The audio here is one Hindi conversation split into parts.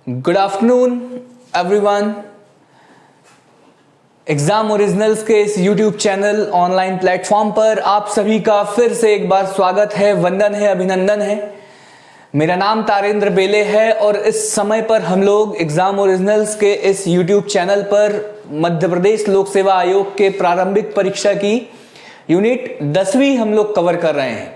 Good afternoon everyone. Exam originals के इस यूट्यूब चैनल ऑनलाइन प्लेटफॉर्म पर आप सभी का फिर से एक बार स्वागत है, वंदन है, अभिनंदन है। मेरा नाम तारेंद्र बेले है और इस समय पर हम लोग एग्जाम ओरिजिनल्स के इस यूट्यूब चैनल पर मध्य प्रदेश लोक सेवा आयोग के प्रारंभिक परीक्षा की यूनिट 10वीं हम लोग कवर कर रहे हैं।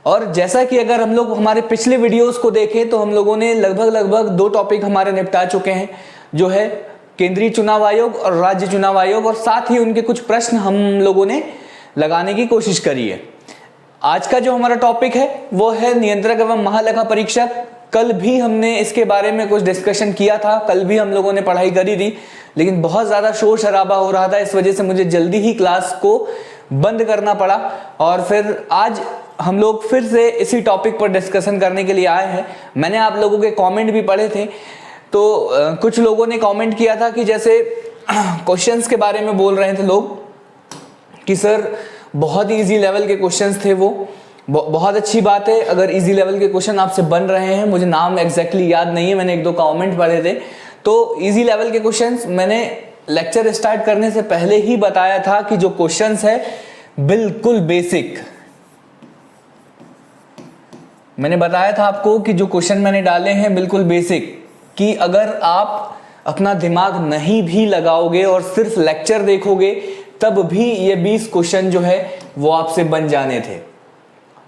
और जैसा कि अगर हम लोग हमारे पिछले वीडियोस को देखें तो हम लोगों ने लगभग 2 टॉपिक हमारे निपटा चुके हैं, जो है केंद्रीय चुनाव आयोग और राज्य चुनाव आयोग, और साथ ही उनके कुछ प्रश्न हम लोगों ने लगाने की कोशिश करी है। आज का जो हमारा टॉपिक है वो है नियंत्रक एवं महालेखा परीक्षक। कल भी हमने इसके बारे में कुछ डिस्कशन किया था, कल भी हम लोगों ने पढ़ाई करी थी, लेकिन बहुत ज़्यादा शोर शराबा हो रहा था, इस वजह से मुझे जल्दी ही क्लास को बंद करना पड़ा। और फिर आज हम लोग फिर से इसी टॉपिक पर डिस्कशन करने के लिए आए हैं। मैंने आप लोगों के कमेंट भी पढ़े थे, तो कुछ लोगों ने कमेंट किया था कि जैसे क्वेश्चंस के बारे में बोल रहे थे लोग कि सर बहुत ही इजी लेवल के क्वेश्चंस थे। वो बहुत अच्छी बात है अगर इजी लेवल के क्वेश्चन आपसे बन रहे हैं। मुझे नाम एग्जैक्टली याद नहीं है, मैंने 1-2 कमेंट पढ़े थे। तो इजी लेवल के क्वेश्चंस मैंने लेक्चर स्टार्ट करने से पहले ही बताया था कि जो क्वेश्चंस है बिल्कुल बेसिक, मैंने बताया था आपको कि जो क्वेश्चन मैंने डाले हैं बिल्कुल बेसिक, कि अगर आप अपना दिमाग नहीं भी लगाओगे और सिर्फ लेक्चर देखोगे तब भी ये 20 क्वेश्चन जो है वो आपसे बन जाने थे,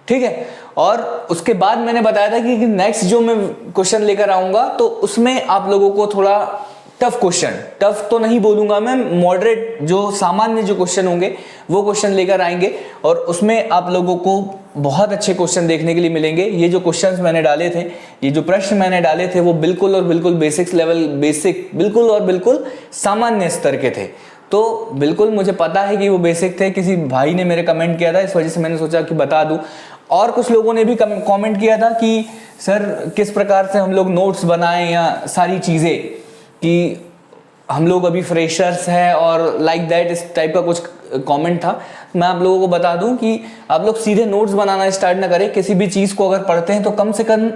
ठीक है। और उसके बाद मैंने बताया था कि नेक्स्ट जो मैं क्वेश्चन लेकर आऊंगा तो उसमें आप लोगों को थोड़ा टफ क्वेश्चन, टफ तो नहीं बोलूंगा मैं, मॉडरेट जो सामान्य जो क्वेश्चन होंगे वो क्वेश्चन लेकर आएंगे, और उसमें आप लोगों को बहुत अच्छे क्वेश्चन देखने के लिए मिलेंगे। ये जो क्वेश्चंस मैंने डाले थे, ये जो प्रश्न मैंने डाले थे वो बिल्कुल और बिल्कुल बेसिक्स लेवल, बेसिक बिल्कुल और बिल्कुल सामान्य स्तर के थे। तो बिल्कुल मुझे पता है कि वो बेसिक थे, किसी भाई ने मेरे कमेंट किया था, इस वजह से मैंने सोचा कि बता दूं। और कुछ लोगों ने भी कमेंट किया था कि सर किस प्रकार से हम लोग नोट्स बनाएं या सारी चीज़ें, कि हम लोग अभी फ्रेशर्स हैं और लाइक दैट, इस टाइप का कुछ कमेंट था। मैं आप लोगों को बता दूं कि आप लोग सीधे नोट्स बनाना स्टार्ट ना करें। किसी भी चीज़ को अगर पढ़ते हैं तो कम से कम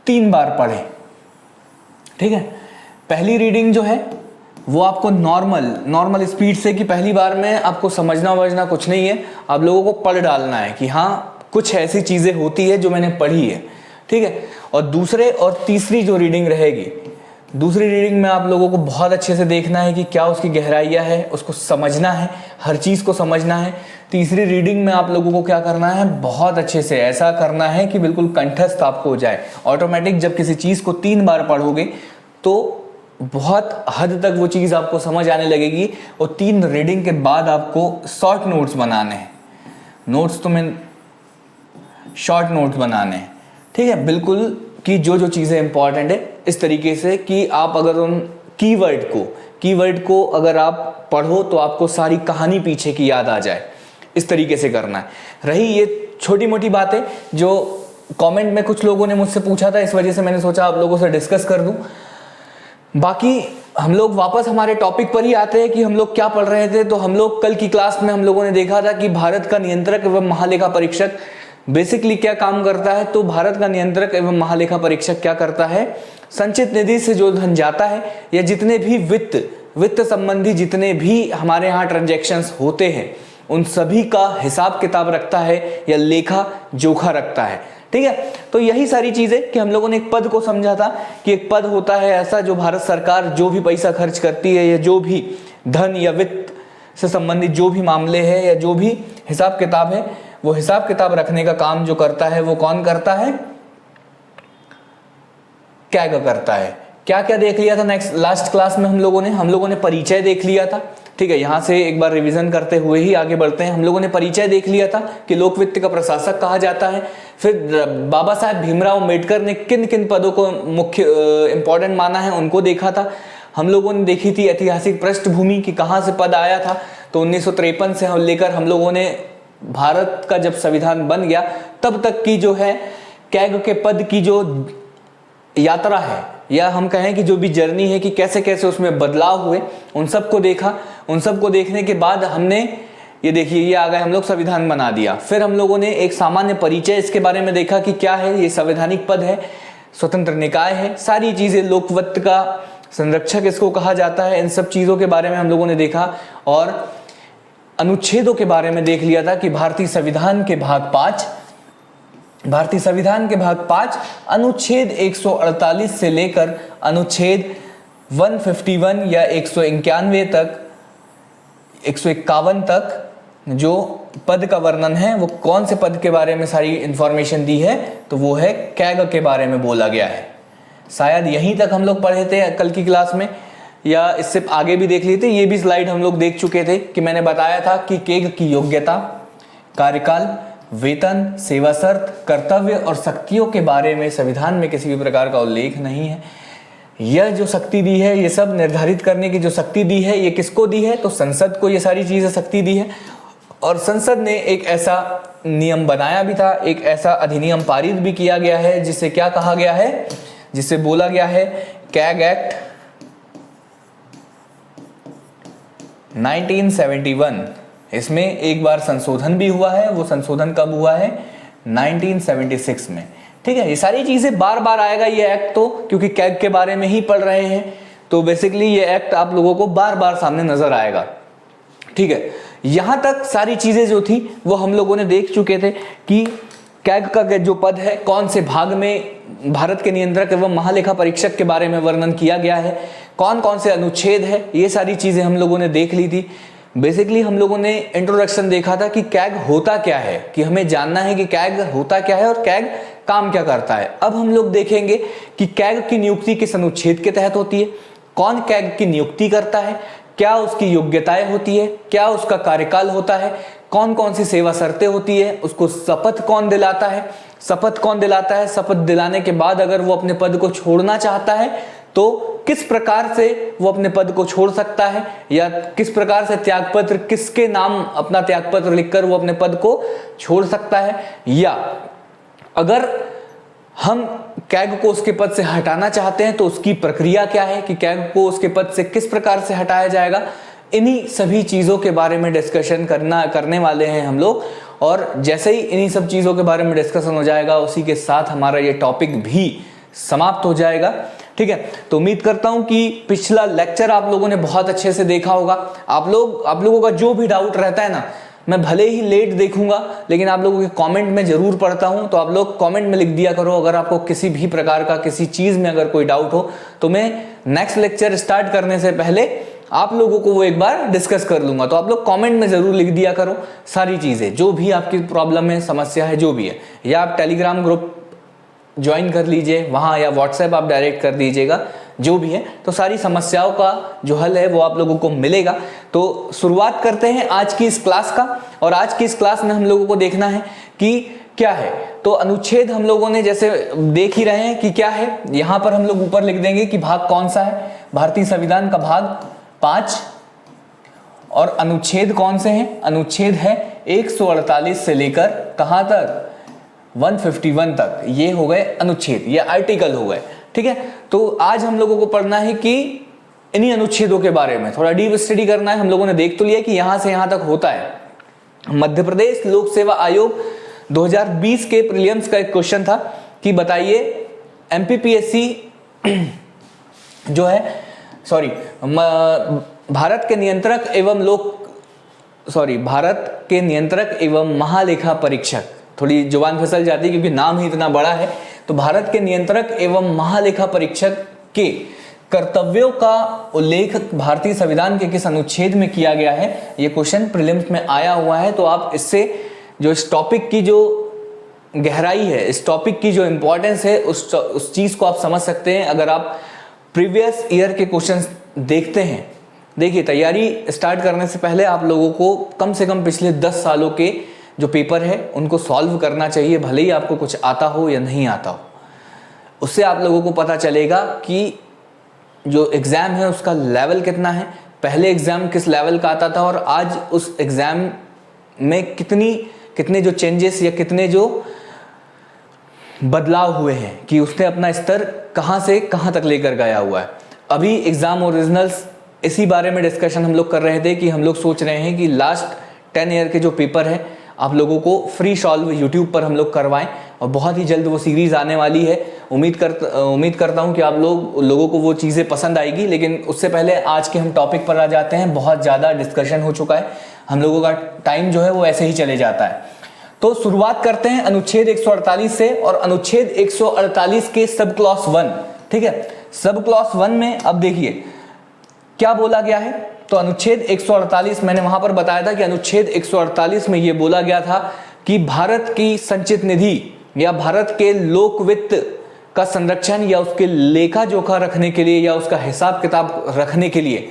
3 बार पढ़ें, ठीक है। पहली रीडिंग जो है वो आपको नॉर्मल स्पीड से, कि पहली बार में आपको समझना कुछ नहीं है, आप लोगों को पढ़ डालना है कि हाँ कुछ ऐसी चीज़ें होती है जो मैंने पढ़ी है, ठीक है। और दूसरे और तीसरी जो रीडिंग रहेगी, दूसरी रीडिंग में आप लोगों को बहुत अच्छे से देखना है कि क्या उसकी गहराइयाँ है, उसको समझना है, हर चीज़ को समझना है। तीसरी रीडिंग में आप लोगों को क्या करना है, बहुत अच्छे से ऐसा करना है कि बिल्कुल कंठस्थ आपको हो जाए। ऑटोमेटिक जब किसी चीज़ को 3 बार पढ़ोगे तो बहुत हद तक वो चीज़ आपको समझ आने लगेगी। और 3 रीडिंग के बाद आपको शॉर्ट नोट्स बनाने हैं, नोट्स तो मैं शॉर्ट नोट्स बनाने हैं, ठीक है, बिल्कुल, कि जो चीज़ें इंपॉर्टेंट है इस तरीके से कि आप अगर उन कीवर्ड को अगर आप पढ़ो तो आपको सारी कहानी पीछे की याद आ जाए, इस तरीके से करना है। रही ये छोटी मोटी बातें जो कमेंट में कुछ लोगों ने मुझसे पूछा था, इस वजह से मैंने सोचा आप लोगों से डिस्कस कर दूं। बाकी हम लोग वापस हमारे टॉपिक पर ही आते हैं कि हम लोग क्या पढ़ रहे थे। तो हम लोग कल की क्लास में हम लोगों ने देखा था कि भारत का नियंत्रक एवं महालेखा परीक्षक बेसिकली क्या काम करता है। तो भारत का नियंत्रक एवं महालेखा परीक्षक क्या करता है, संचित निधि से जो धन जाता है या जितने भी वित्त संबंधी जितने भी हमारे यहाँ ट्रांजैक्शंस होते हैं उन सभी का हिसाब किताब रखता है या लेखा जोखा रखता है, ठीक है। तो यही सारी चीजें कि हम लोगों ने एक पद को समझा था कि एक पद होता है ऐसा जो भारत सरकार जो भी पैसा खर्च करती है या जो भी धन या वित्त से संबंधित जो भी मामले हैं या जो भी हिसाब किताब है, वो हिसाब किताब रखने का काम जो करता है वो कौन करता है, कैग करता है। क्या क्या देख लिया था लास्ट क्लास में हम लोगों ने परिचय देख लिया था, ठीक है। यहां से एक बार रिवीजन करते हुए ही आगे बढ़ते हैं। हम लोगों ने परिचय देख लिया था कि लोक वित्त का प्रशासक कहा जाता है। फिर बाबा साहेब भीमराव अम्बेडकर ने किन किन पदों को मुख्य इंपॉर्टेंट माना है उनको देखा था। हम लोगों ने देखी थी ऐतिहासिक पृष्ठभूमि कि कहाँ से पद आया था। तो 1953 से हम लेकर हम लोगों ने भारत का जब संविधान बन गया तब तक की जो है कैग के पद की जो यात्रा है या हम कहें कि जो भी जर्नी है कि कैसे कैसे उसमें बदलाव हुए, उन सबको देखा। उन सबको देखने के बाद हमने ये देखिए ये आ गए हम लोग संविधान बना दिया। फिर हम लोगों ने एक सामान्य परिचय इसके बारे में देखा कि क्या है ये संवैधानिक पद है। स्वतंत्र निकाय है, सारी चीजें, लोकवत्त का संरक्षक इसको कहा जाता है। इन सब चीजों के बारे में हम लोगों ने देखा और अनुच्छेदों के बारे में देख लिया था कि भारतीय संविधान के भाग 5 अनुच्छेद 148 से लेकर अनुच्छेद 151 या 191 तक 151 तक जो पद का वर्णन है वो कौन से पद के बारे में सारी इंफॉर्मेशन दी है, तो वो है कैग के बारे में बोला गया है। शायद यहीं तक हम लोग पढ़े थे कल की क्लास में, या इससे आगे भी देख लिए थे। ये भी स्लाइड हम लोग देख चुके थे कि मैंने बताया था कि कैग की योग्यता, कार्यकाल, वेतन, सेवा शर्त, कर्तव्य और शक्तियों के बारे में संविधान में किसी भी प्रकार का उल्लेख नहीं है। यह जो शक्ति दी है, ये सब निर्धारित करने की जो शक्ति दी है, ये किसको दी है, तो संसद को ये सारी चीजें शक्ति दी है। और संसद ने एक ऐसा नियम बनाया भी था, एक ऐसा अधिनियम पारित भी किया गया है जिसे क्या कहा गया है, जिसे बोला गया है कैग एक्ट 1971। इसमें एक बार संशोधन भी हुआ है, वो संशोधन कब हुआ है, 1976 में। ठीक है, ये सारी चीजें बार बार आएगा ये एक्ट, तो क्योंकि कैग के बारे में ही पढ़ रहे हैं तो बेसिकली ये एक्ट आप लोगों को बार बार सामने नजर आएगा। ठीक है, यहां तक सारी चीजें जो थी वो हम लोगों ने देख चुके थे कि कैग का जो पद है, कौन से भाग में भारत के नियंत्रक एवं महालेखा परीक्षक के बारे में वर्णन किया गया है, कौन कौन से अनुच्छेद है, ये सारी चीजें हम लोगों ने देख ली थी। बेसिकली हम लोगों ने इंट्रोडक्शन देखा था कि कैग होता क्या है, कि हमें जानना है कि कैग होता क्या है और कैग काम क्या करता है। अब हम लोग देखेंगे कि कैग की नियुक्ति किस अनुच्छेद के तहत होती है, कौन कैग की नियुक्ति करता है, क्या उसकी योग्यताएं होती है, क्या उसका कार्यकाल होता है, कौन कौन सी सेवा शर्तें होती है, उसको शपथ कौन दिलाता है, शपथ दिलाने के बाद अगर वो अपने पद को छोड़ना चाहता है तो किस प्रकार से वो अपने पद को छोड़ सकता है, या किस प्रकार से त्यागपत्र, किसके नाम अपना त्यागपत्र लिखकर वो अपने पद को छोड़ सकता है, या अगर हम कैग को उसके पद से हटाना चाहते हैं तो उसकी प्रक्रिया क्या है, कि कैग को उसके पद से किस प्रकार से हटाया जाएगा। इन्हीं सभी चीजों के बारे में डिस्कशन करने वाले हैं हम लोग। और जैसे ही इन्हीं सब चीजों के बारे में डिस्कशन हो जाएगा, उसी के साथ हमारा ये टॉपिक भी समाप्त हो जाएगा। ठीक है, तो उम्मीद करता हूं कि पिछला लेक्चर आप लोगों ने बहुत अच्छे से देखा होगा। आप लोगों का जो भी डाउट रहता है ना, मैं भले ही लेट देखूंगा लेकिन आप लोगों के कमेंट में जरूर पढ़ता हूं, तो आप लोग कमेंट में लिख दिया करो। अगर आपको किसी भी प्रकार का किसी चीज में अगर कोई डाउट हो तो मैं नेक्स्ट लेक्चर स्टार्ट करने से पहले आप लोगों को वो एक बार डिस्कस कर लूंगा। तो आप लोग कमेंट में जरूर लिख दिया करो सारी चीजें, जो भी आपकी प्रॉब्लम है, समस्या है, जो भी है। या आप टेलीग्राम ग्रुप ज्वाइन कर लीजिए वहां, या व्हाट्सएप आप डायरेक्ट कर दीजिएगा, जो भी है। तो सारी समस्याओं का जो हल है वो आप लोगों को मिलेगा। तो शुरुआत करते हैं आज की इस क्लास का। और आज की इस क्लास में हम लोगों को देखना है कि क्या है। तो अनुच्छेद हम लोगों ने जैसे देख ही रहे हैं कि क्या है। यहां पर हम लोग ऊपर लिख देंगे कि भाग कौन सा है, भारतीय संविधान का भाग 5। और अनुच्छेद कौन से हैं, अनुच्छेद है 148 से लेकर कहां तक, 151 तक। ये हो गए अनुच्छेद, ये आर्टिकल हो गए। ठीक है, तो आज हम लोगों को पढ़ना है कि इन्हीं अनुच्छेदों के बारे में थोड़ा डीप स्टडी करना है। हम लोगों ने देख तो लिया कि यहां से यहां तक होता है। मध्य प्रदेश लोक सेवा आयोग 2020 के प्रीलिम्स का एक क्वेश्चन था कि बताइए एमपीपीएससी जो है, सॉरी, भारत के नियंत्रक एवं महालेखा परीक्षक, थोड़ी जुबान फिसल जाती है क्योंकि नाम ही इतना बड़ा है। तो भारत के नियंत्रक एवं महालेखा परीक्षक के कर्तव्यों का उल्लेख भारतीय संविधान के किस अनुच्छेद में किया गया है, ये क्वेश्चन प्रीलिम्स में आया हुआ है। तो आप इससे जो इस टॉपिक की जो गहराई है, इस टॉपिक की जो इंपॉर्टेंस है, उस चीज को आप समझ सकते हैं अगर आप प्रीवियस ईयर के क्वेश्चंस देखते हैं। देखिए, तैयारी स्टार्ट करने से पहले आप लोगों को कम से कम पिछले 10 सालों के जो पेपर है उनको सॉल्व करना चाहिए, भले ही आपको कुछ आता हो या नहीं आता हो। उससे आप लोगों को पता चलेगा कि जो एग्जाम है उसका लेवल कितना है, पहले एग्जाम किस लेवल का आता था और आज उस एग्जाम में कितने जो चेंजेस या कितने जो बदलाव हुए हैं, कि उसने अपना स्तर कहां से कहां तक लेकर गया हुआ है। अभी एग्जाम ओरिजिनल्स इसी बारे में डिस्कशन हम लोग कर रहे थे कि हम लोग सोच रहे हैं कि लास्ट 10 ईयर के जो पेपर है आप लोगों को फ्री सॉल्व यूट्यूब पर हम लोग करवाएं, और बहुत ही जल्द वो सीरीज़ आने वाली है। उम्मीद करता हूँ कि आप लोगों को वो चीज़ें पसंद आएगी। लेकिन उससे पहले आज के हम टॉपिक पर आ जाते हैं। बहुत ज़्यादा डिस्कशन हो चुका है, हम लोगों का टाइम जो है वो ऐसे ही चले जाता है। तो शुरुआत करते हैं अनुच्छेद 148 से, और अनुच्छेद 148 के सब क्लॉज 1, ठीक है। सब क्लॉज 1 में अब देखिए क्या बोला गया है। तो अनुच्छेद 148 मैंने वहां पर बताया था कि अनुच्छेद 148 में यह बोला गया था कि भारत की संचित निधि या भारत के लोक वित्त का संरक्षण या उसके लेखा जोखा रखने के लिए या उसका हिसाब किताब रखने के लिए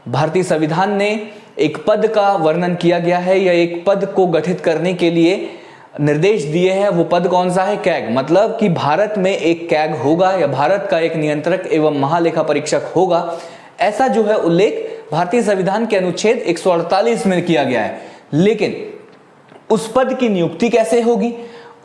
भारतीय संविधान ने एक पद का वर्णन किया गया है, या एक पद को गठित करने के लिए निर्देश दिए हैं। वो पद कौन सा है? कैग। मतलब कि भारत में एक कैग होगा या भारत का एक नियंत्रक एवं महालेखा परीक्षक होगा, ऐसा जो है उल्लेख भारतीय संविधान के अनुच्छेद 148 में किया गया है। लेकिन उस पद की नियुक्ति कैसे होगी,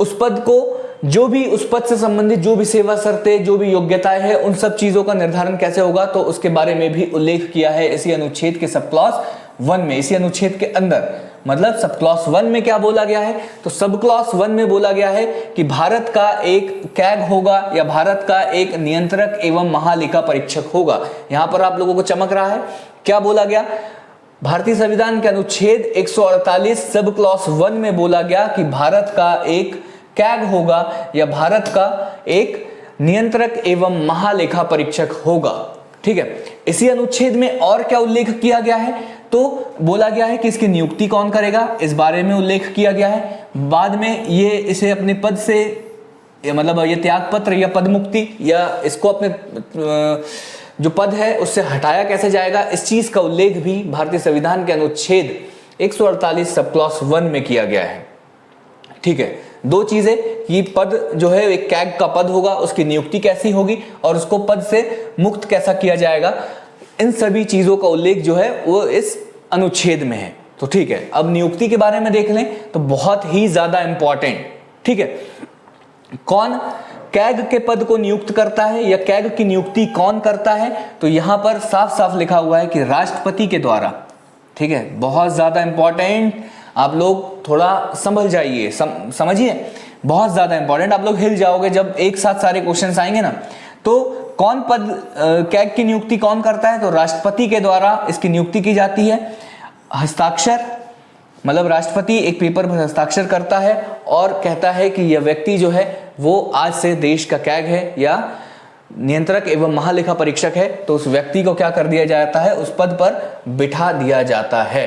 उस पद को जो भी उस पद से संबंधित जो भी सेवा शर्तें, जो भी योग्यताएं हैं, उन सब चीजों का निर्धारण कैसे होगा, तो उसके बारे में भी उल्लेख किया है इसी अनुच्छेद के सब क्लॉज 1 में, इसी अनुच्छेद के अंदर। मतलब सब क्लॉज 1 में क्या बोला गया है? तो सब क्लॉज 1 में बोला गया है कि भारत का एक कैग होगा या भारत का एक नियंत्रक एवं महालेखा परीक्षक होगा। यहां पर आप लोगों को चमक रहा है, क्या बोला गया? भारतीय संविधान के अनुच्छेद 148 सब क्लॉज 1 में बोला गया कि भारत का एक कैग होगा या भारत का एक नियंत्रक एवं महालेखा परीक्षक होगा, ठीक है। इसी अनुच्छेद में और क्या उल्लेख किया गया है? तो बोला गया है कि इसकी नियुक्ति कौन करेगा, इस बारे में उल्लेख किया गया है। बाद में ये इसे अपने पद से मतलब ये त्याग पत्र या पद मुक्ति या इसको अपने जो पद है उससे हटाया कैसे जाएगा, इस चीज का उल्लेख भी भारतीय संविधान के अनुच्छेद 148 सब क्लॉज 1 में किया गया है, ठीक है। दो चीजें कि पद जो है एक कैग का पद होगा, उसकी नियुक्ति कैसी होगी और उसको पद से मुक्त कैसा किया जाएगा, इन सभी चीजों का उल्लेख जो है वो इस अनुच्छेद में है। तो ठीक है, अब नियुक्ति के बारे में देख लें तो बहुत ही ज्यादा इंपॉर्टेंट, ठीक है। कौन कैग के पद को नियुक्त करता है या कैग की नियुक्ति कौन करता है? तो यहां पर साफ साफ लिखा हुआ है कि राष्ट्रपति के द्वारा, ठीक है। बहुत ज्यादा इंपॉर्टेंट, आप लोग थोड़ा समझ जाइए, समझिए, बहुत ज्यादा इंपॉर्टेंट। आप लोग हिल जाओगे जब एक साथ सारे क्वेश्चंस आएंगे ना। तो कौन पद कैग की नियुक्ति कौन करता है? तो राष्ट्रपति के द्वारा इसकी नियुक्ति की जाती है। हस्ताक्षर, मतलब राष्ट्रपति एक पेपर पर हस्ताक्षर करता है और कहता है कि यह व्यक्ति जो है वो आज से देश का कैग है या नियंत्रक एवं महालेखा परीक्षक है। तो उस व्यक्ति को क्या कर दिया जाता है? उस पद पर बिठा दिया जाता है।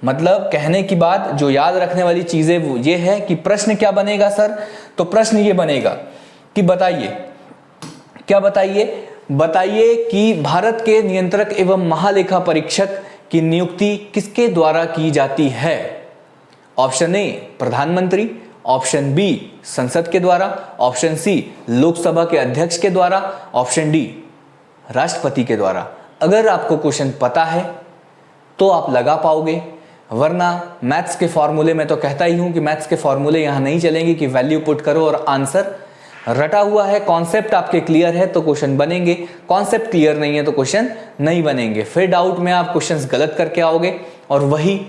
मतलब कहने की बात, जो याद रखने वाली चीजें वो ये है कि प्रश्न क्या बनेगा सर? तो प्रश्न ये बनेगा कि बताइए, क्या बताइए कि भारत के नियंत्रक एवं महालेखा परीक्षक की नियुक्ति किसके द्वारा की जाती है? ऑप्शन ए प्रधानमंत्री, ऑप्शन बी संसद के द्वारा, ऑप्शन सी लोकसभा के अध्यक्ष के द्वारा, ऑप्शन डी राष्ट्रपति के द्वारा। अगर आपको क्वेश्चन पता है तो आप लगा पाओगे, वरना मैथ्स के फॉर्मूले में तो कहता ही हूं कि मैथ्स के फॉर्मूले यहां नहीं चलेंगे कि वैल्यू पुट करो और आंसर रटा हुआ है। कॉन्सेप्ट आपके क्लियर है तो क्वेश्चन बनेंगे, कॉन्सेप्ट क्लियर नहीं है तो क्वेश्चन नहीं बनेंगे। फिर डाउट में आप क्वेश्चंस गलत करके आओगे और वही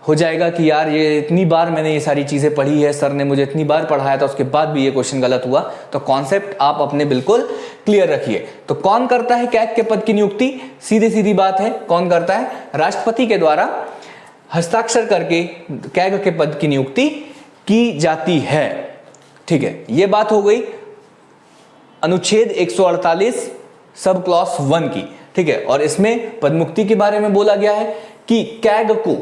हो जाएगा कि यार ये इतनी बार मैंने ये सारी चीजें पढ़ी है, सर ने मुझे इतनी बार पढ़ाया था, उसके बाद भी ये क्वेश्चन गलत हुआ। तो कॉन्सेप्ट आप अपने बिल्कुल क्लियर रखिए। तो कौन करता है कैग के पद की नियुक्ति? सीधी सीधी बात है, कौन करता है? राष्ट्रपति के द्वारा हस्ताक्षर करके कैग के पद की नियुक्ति की जाती है, ठीक है। ये बात हो गई अनुच्छेद 148 सब क्लॉज 1 की, ठीक है। और इसमें पदमुक्ति के बारे में बोला गया है कि कैग को,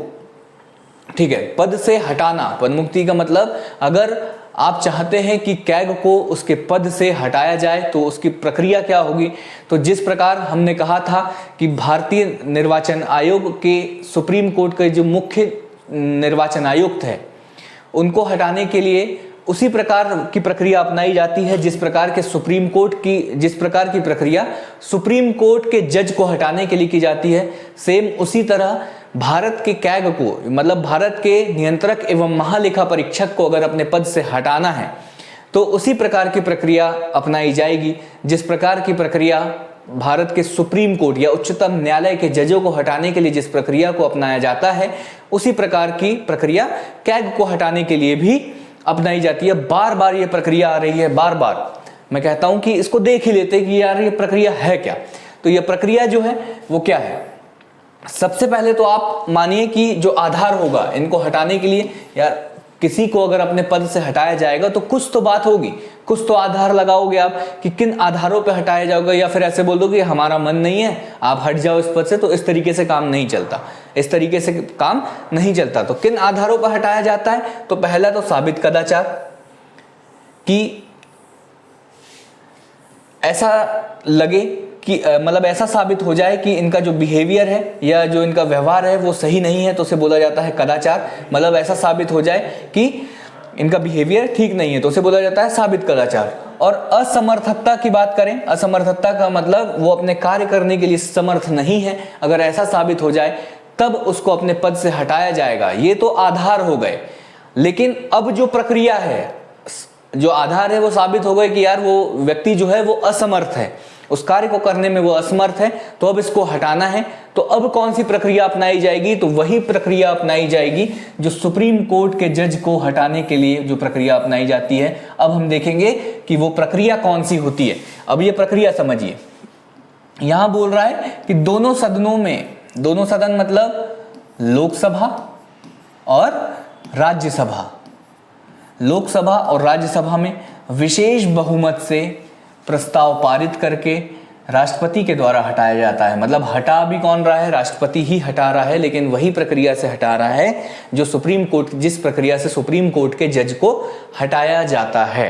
ठीक है, पद से हटाना। पदमुक्ति का मतलब अगर आप चाहते हैं कि कैग को उसके पद से हटाया जाए तो उसकी प्रक्रिया क्या होगी? तो जिस प्रकार हमने कहा था कि भारतीय निर्वाचन आयोग के सुप्रीम कोर्ट के जो मुख्य निर्वाचन आयुक्त है उनको हटाने के लिए उसी प्रकार की प्रक्रिया अपनाई जाती है जिस प्रकार की प्रक्रिया सुप्रीम कोर्ट के जज को हटाने के लिए की जाती है। सेम उसी तरह भारत के कैग को, मतलब भारत के नियंत्रक एवं महालेखा परीक्षक को अगर अपने पद से हटाना है तो उसी प्रकार की प्रक्रिया अपनाई जाएगी जिस प्रकार की प्रक्रिया भारत के सुप्रीम कोर्ट या उच्चतम न्यायालय के जजों को हटाने के लिए जिस प्रक्रिया को अपनाया जाता है, उसी प्रकार की प्रक्रिया कैग को हटाने के लिए भी अपनाई जाती है। बार बार ये प्रक्रिया आ रही है, बार बार मैं कहता हूं कि इसको देख ही लेते कि यार ये प्रक्रिया है क्या। तो ये प्रक्रिया जो है वो क्या है, सबसे पहले तो आप मानिए कि जो आधार होगा इनको हटाने के लिए, यार किसी को अगर अपने पद से हटाया जाएगा तो कुछ तो बात होगी, कुछ तो आधार लगाओगे आप कि किन आधारों पे हटाया जाएगा, या फिर ऐसे बोल दो कि हमारा मन नहीं है आप हट जाओ इस पद से। तो इस तरीके से काम नहीं चलता, इस तरीके से काम नहीं चलता। तो किन आधारों पर हटाया जाता है, तो पहला तो साबित कदाचार, कि ऐसा लगे कि मतलब ऐसा साबित हो जाए कि इनका जो बिहेवियर है या जो इनका व्यवहार है वो सही नहीं है, तो उसे बोला जाता है कदाचार। मतलब ऐसा साबित हो जाए कि इनका बिहेवियर ठीक नहीं है तो उसे बोला जाता है साबित कदाचार। और असमर्थता की बात करें, असमर्थता का मतलब वो अपने कार्य करने के लिए समर्थ नहीं है, अगर ऐसा साबित हो जाए तब उसको अपने पद से हटाया जाएगा। ये तो आधार हो गए। लेकिन अब जो प्रक्रिया है, जो आधार है वो साबित हो गए कि यार वो व्यक्ति जो है वो असमर्थ है, उस कार्य को करने में वो असमर्थ है, तो अब इसको हटाना है। तो अब कौन सी प्रक्रिया अपनाई जाएगी, तो वही प्रक्रिया अपनाई जाएगी जो सुप्रीम कोर्ट के जज को हटाने के लिए जो प्रक्रिया अपनाई जाती है। अब हम देखेंगे कि वो प्रक्रिया कौन सी होती है। अब ये प्रक्रिया समझिए, यहां बोल रहा है कि दोनों सदनों में, दोनों सदन मतलब लोकसभा और राज्यसभा, लोकसभा और राज्यसभा में विशेष बहुमत से प्रस्ताव पारित करके राष्ट्रपति के द्वारा हटाया जाता है। मतलब हटा भी कौन रहा है, राष्ट्रपति ही हटा रहा है, लेकिन वही प्रक्रिया से हटा रहा है जो सुप्रीम कोर्ट, जिस प्रक्रिया से सुप्रीम कोर्ट के जज को हटाया जाता है।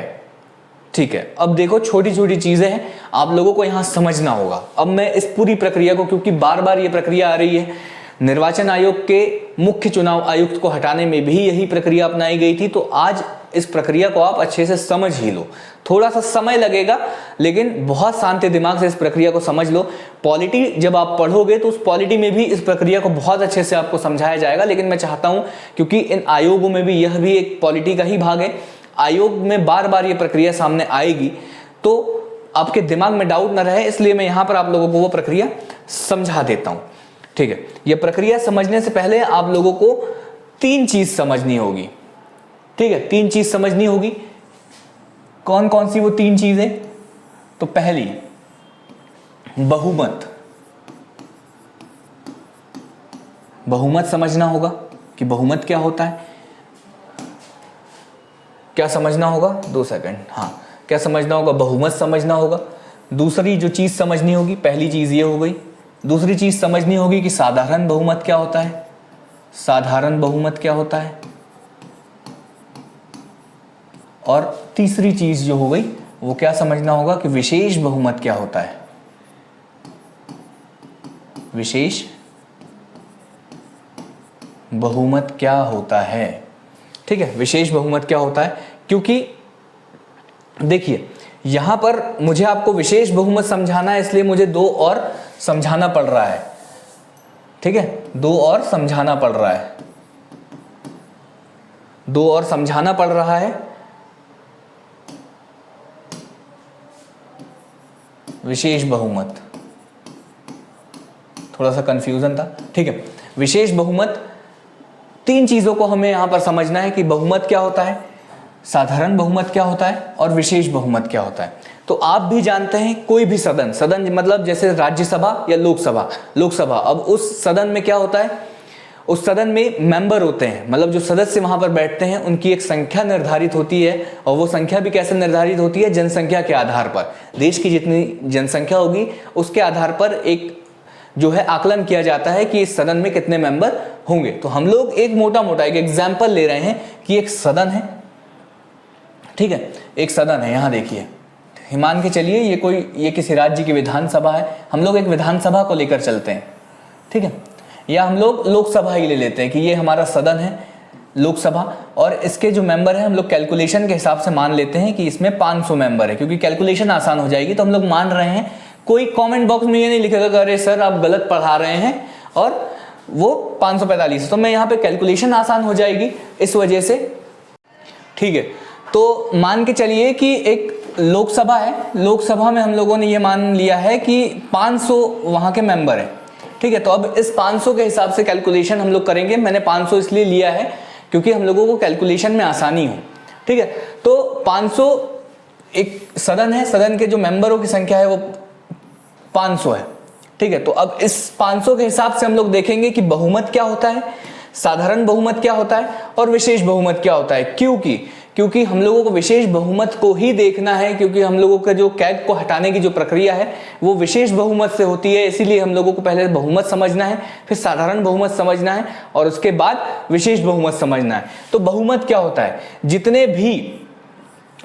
ठीक है, अब देखो छोटी छोटी चीजें हैं, आप लोगों को यहां समझना होगा। अब मैं इस पूरी प्रक्रिया को, क्योंकि बार बार ये प्रक्रिया आ रही है, निर्वाचन आयोग के मुख्य चुनाव आयुक्त को हटाने में भी यही प्रक्रिया अपनाई गई थी, तो आज इस प्रक्रिया को आप अच्छे से समझ ही लो। थोड़ा सा समय लगेगा लेकिन बहुत शांति दिमाग से इस प्रक्रिया को समझ लो। पॉलिटी जब आप पढ़ोगे तो उस पॉलिटी में भी इस प्रक्रिया को बहुत अच्छे से आपको समझाया जाएगा। लेकिन मैं चाहता हूं, क्योंकि इन आयोगों में भी यह भी एक पॉलिटी का ही भाग है, आयोग में बार बार ये प्रक्रिया सामने आएगी तो आपके दिमाग में डाउट ना रहे, इसलिए मैं यहां पर आप लोगों को वो प्रक्रिया समझा देता हूं। ठीक है, ये प्रक्रिया समझने से पहले आप लोगों को तीन चीज समझनी होगी। ठीक है, तीन चीज समझनी होगी। कौन कौन सी वो तीन चीजें? तो पहली, बहुमत। बहुमत समझना होगा कि बहुमत क्या होता है। क्या समझना होगा? 2 सेकंड। हाँ, क्या समझना होगा? बहुमत समझना होगा। दूसरी जो चीज समझनी होगी, पहली चीज ये हो गई। दूसरी चीज समझनी होगी कि साधारण बहुमत क्या होता है, साधारण बहुमत क्या होता है। और तीसरी चीज जो हो गई वो क्या समझना होगा कि विशेष बहुमत क्या होता है, विशेष बहुमत क्या होता है। ठीक है, विशेष बहुमत क्या होता है, क्योंकि देखिए यहां पर मुझे आपको विशेष बहुमत समझाना है, इसलिए मुझे 2 और समझाना पड़ रहा है। ठीक है, 2 और समझाना पड़ रहा है, 2 और समझाना पड़ रहा है। विशेष बहुमत, थोड़ा सा कंफ्यूजन था। ठीक है, विशेष बहुमत, तीन चीजों को हमें यहां पर समझना है कि बहुमत क्या होता है, साधारण बहुमत क्या होता है और विशेष बहुमत क्या होता है। तो आप भी जानते हैं कोई भी सदन, सदन मतलब जैसे राज्यसभा या लोकसभा, लोकसभा, अब उस सदन में क्या होता है, उस सदन में मेंबर होते हैं, मतलब जो सदस्य वहां पर बैठते हैं उनकी एक संख्या निर्धारित होती है। और वो संख्या भी कैसे निर्धारित होती है, जनसंख्या के आधार पर। देश की जितनी जनसंख्या होगी उसके आधार पर एक जो है आकलन किया जाता है कि इस सदन में कितने मेंबर होंगे। तो हम लोग एक मोटा मोटा एक एग्जाम्पल ले रहे हैं कि एक सदन है। ठीक है, एक सदन है, यहां देखिए, मान के चलिए ये किसी राज्य की विधानसभा है। हम लोग एक विधानसभा को लेकर चलते हैं। ठीक है, या हम लोग लोकसभा ही ले लेते हैं कि ये हमारा सदन है लोकसभा, और इसके जो मेंबर है हम लोग कैलकुलेशन के हिसाब से मान लेते हैं कि इसमें 500 मेंबर है, क्योंकि कैलकुलेशन आसान हो जाएगी। तो हम लोग मान रहे हैं, कोई कमेंट बॉक्स में ये नहीं लिखेगा अरे सर आप गलत पढ़ा रहे हैं और वो 545, तो मैं यहाँ पे कैलकुलेशन आसान हो जाएगी इस वजह से। ठीक है, तो मान के चलिए कि एक लोकसभा है, लोकसभा में हम लोगों ने ये मान लिया है कि 500 वहां के मेंबर है। ठीक है, तो अब इस 500 के हिसाब से कैलकुलेशन हम लोग करेंगे। मैंने 500 इसलिए लिया है क्योंकि हम लोगों को कैलकुलेशन में आसानी हो। ठीक है, तो 500 एक सदन है, सदन के जो मेंबरों की संख्या है वो 500 है। ठीक है, तो अब इस 500 के हिसाब से हम लोग देखेंगे कि बहुमत क्या होता है, साधारण बहुमत क्या होता है और विशेष बहुमत क्या होता है। क्योंकि हम लोगों को विशेष बहुमत को ही देखना है, क्योंकि हम लोगों का जो कैग को हटाने की जो प्रक्रिया है वो विशेष बहुमत से होती है। इसीलिए हम लोगों को पहले बहुमत समझना है, फिर साधारण बहुमत समझना है और उसके बाद विशेष बहुमत समझना है। तो बहुमत क्या होता है, जितने भी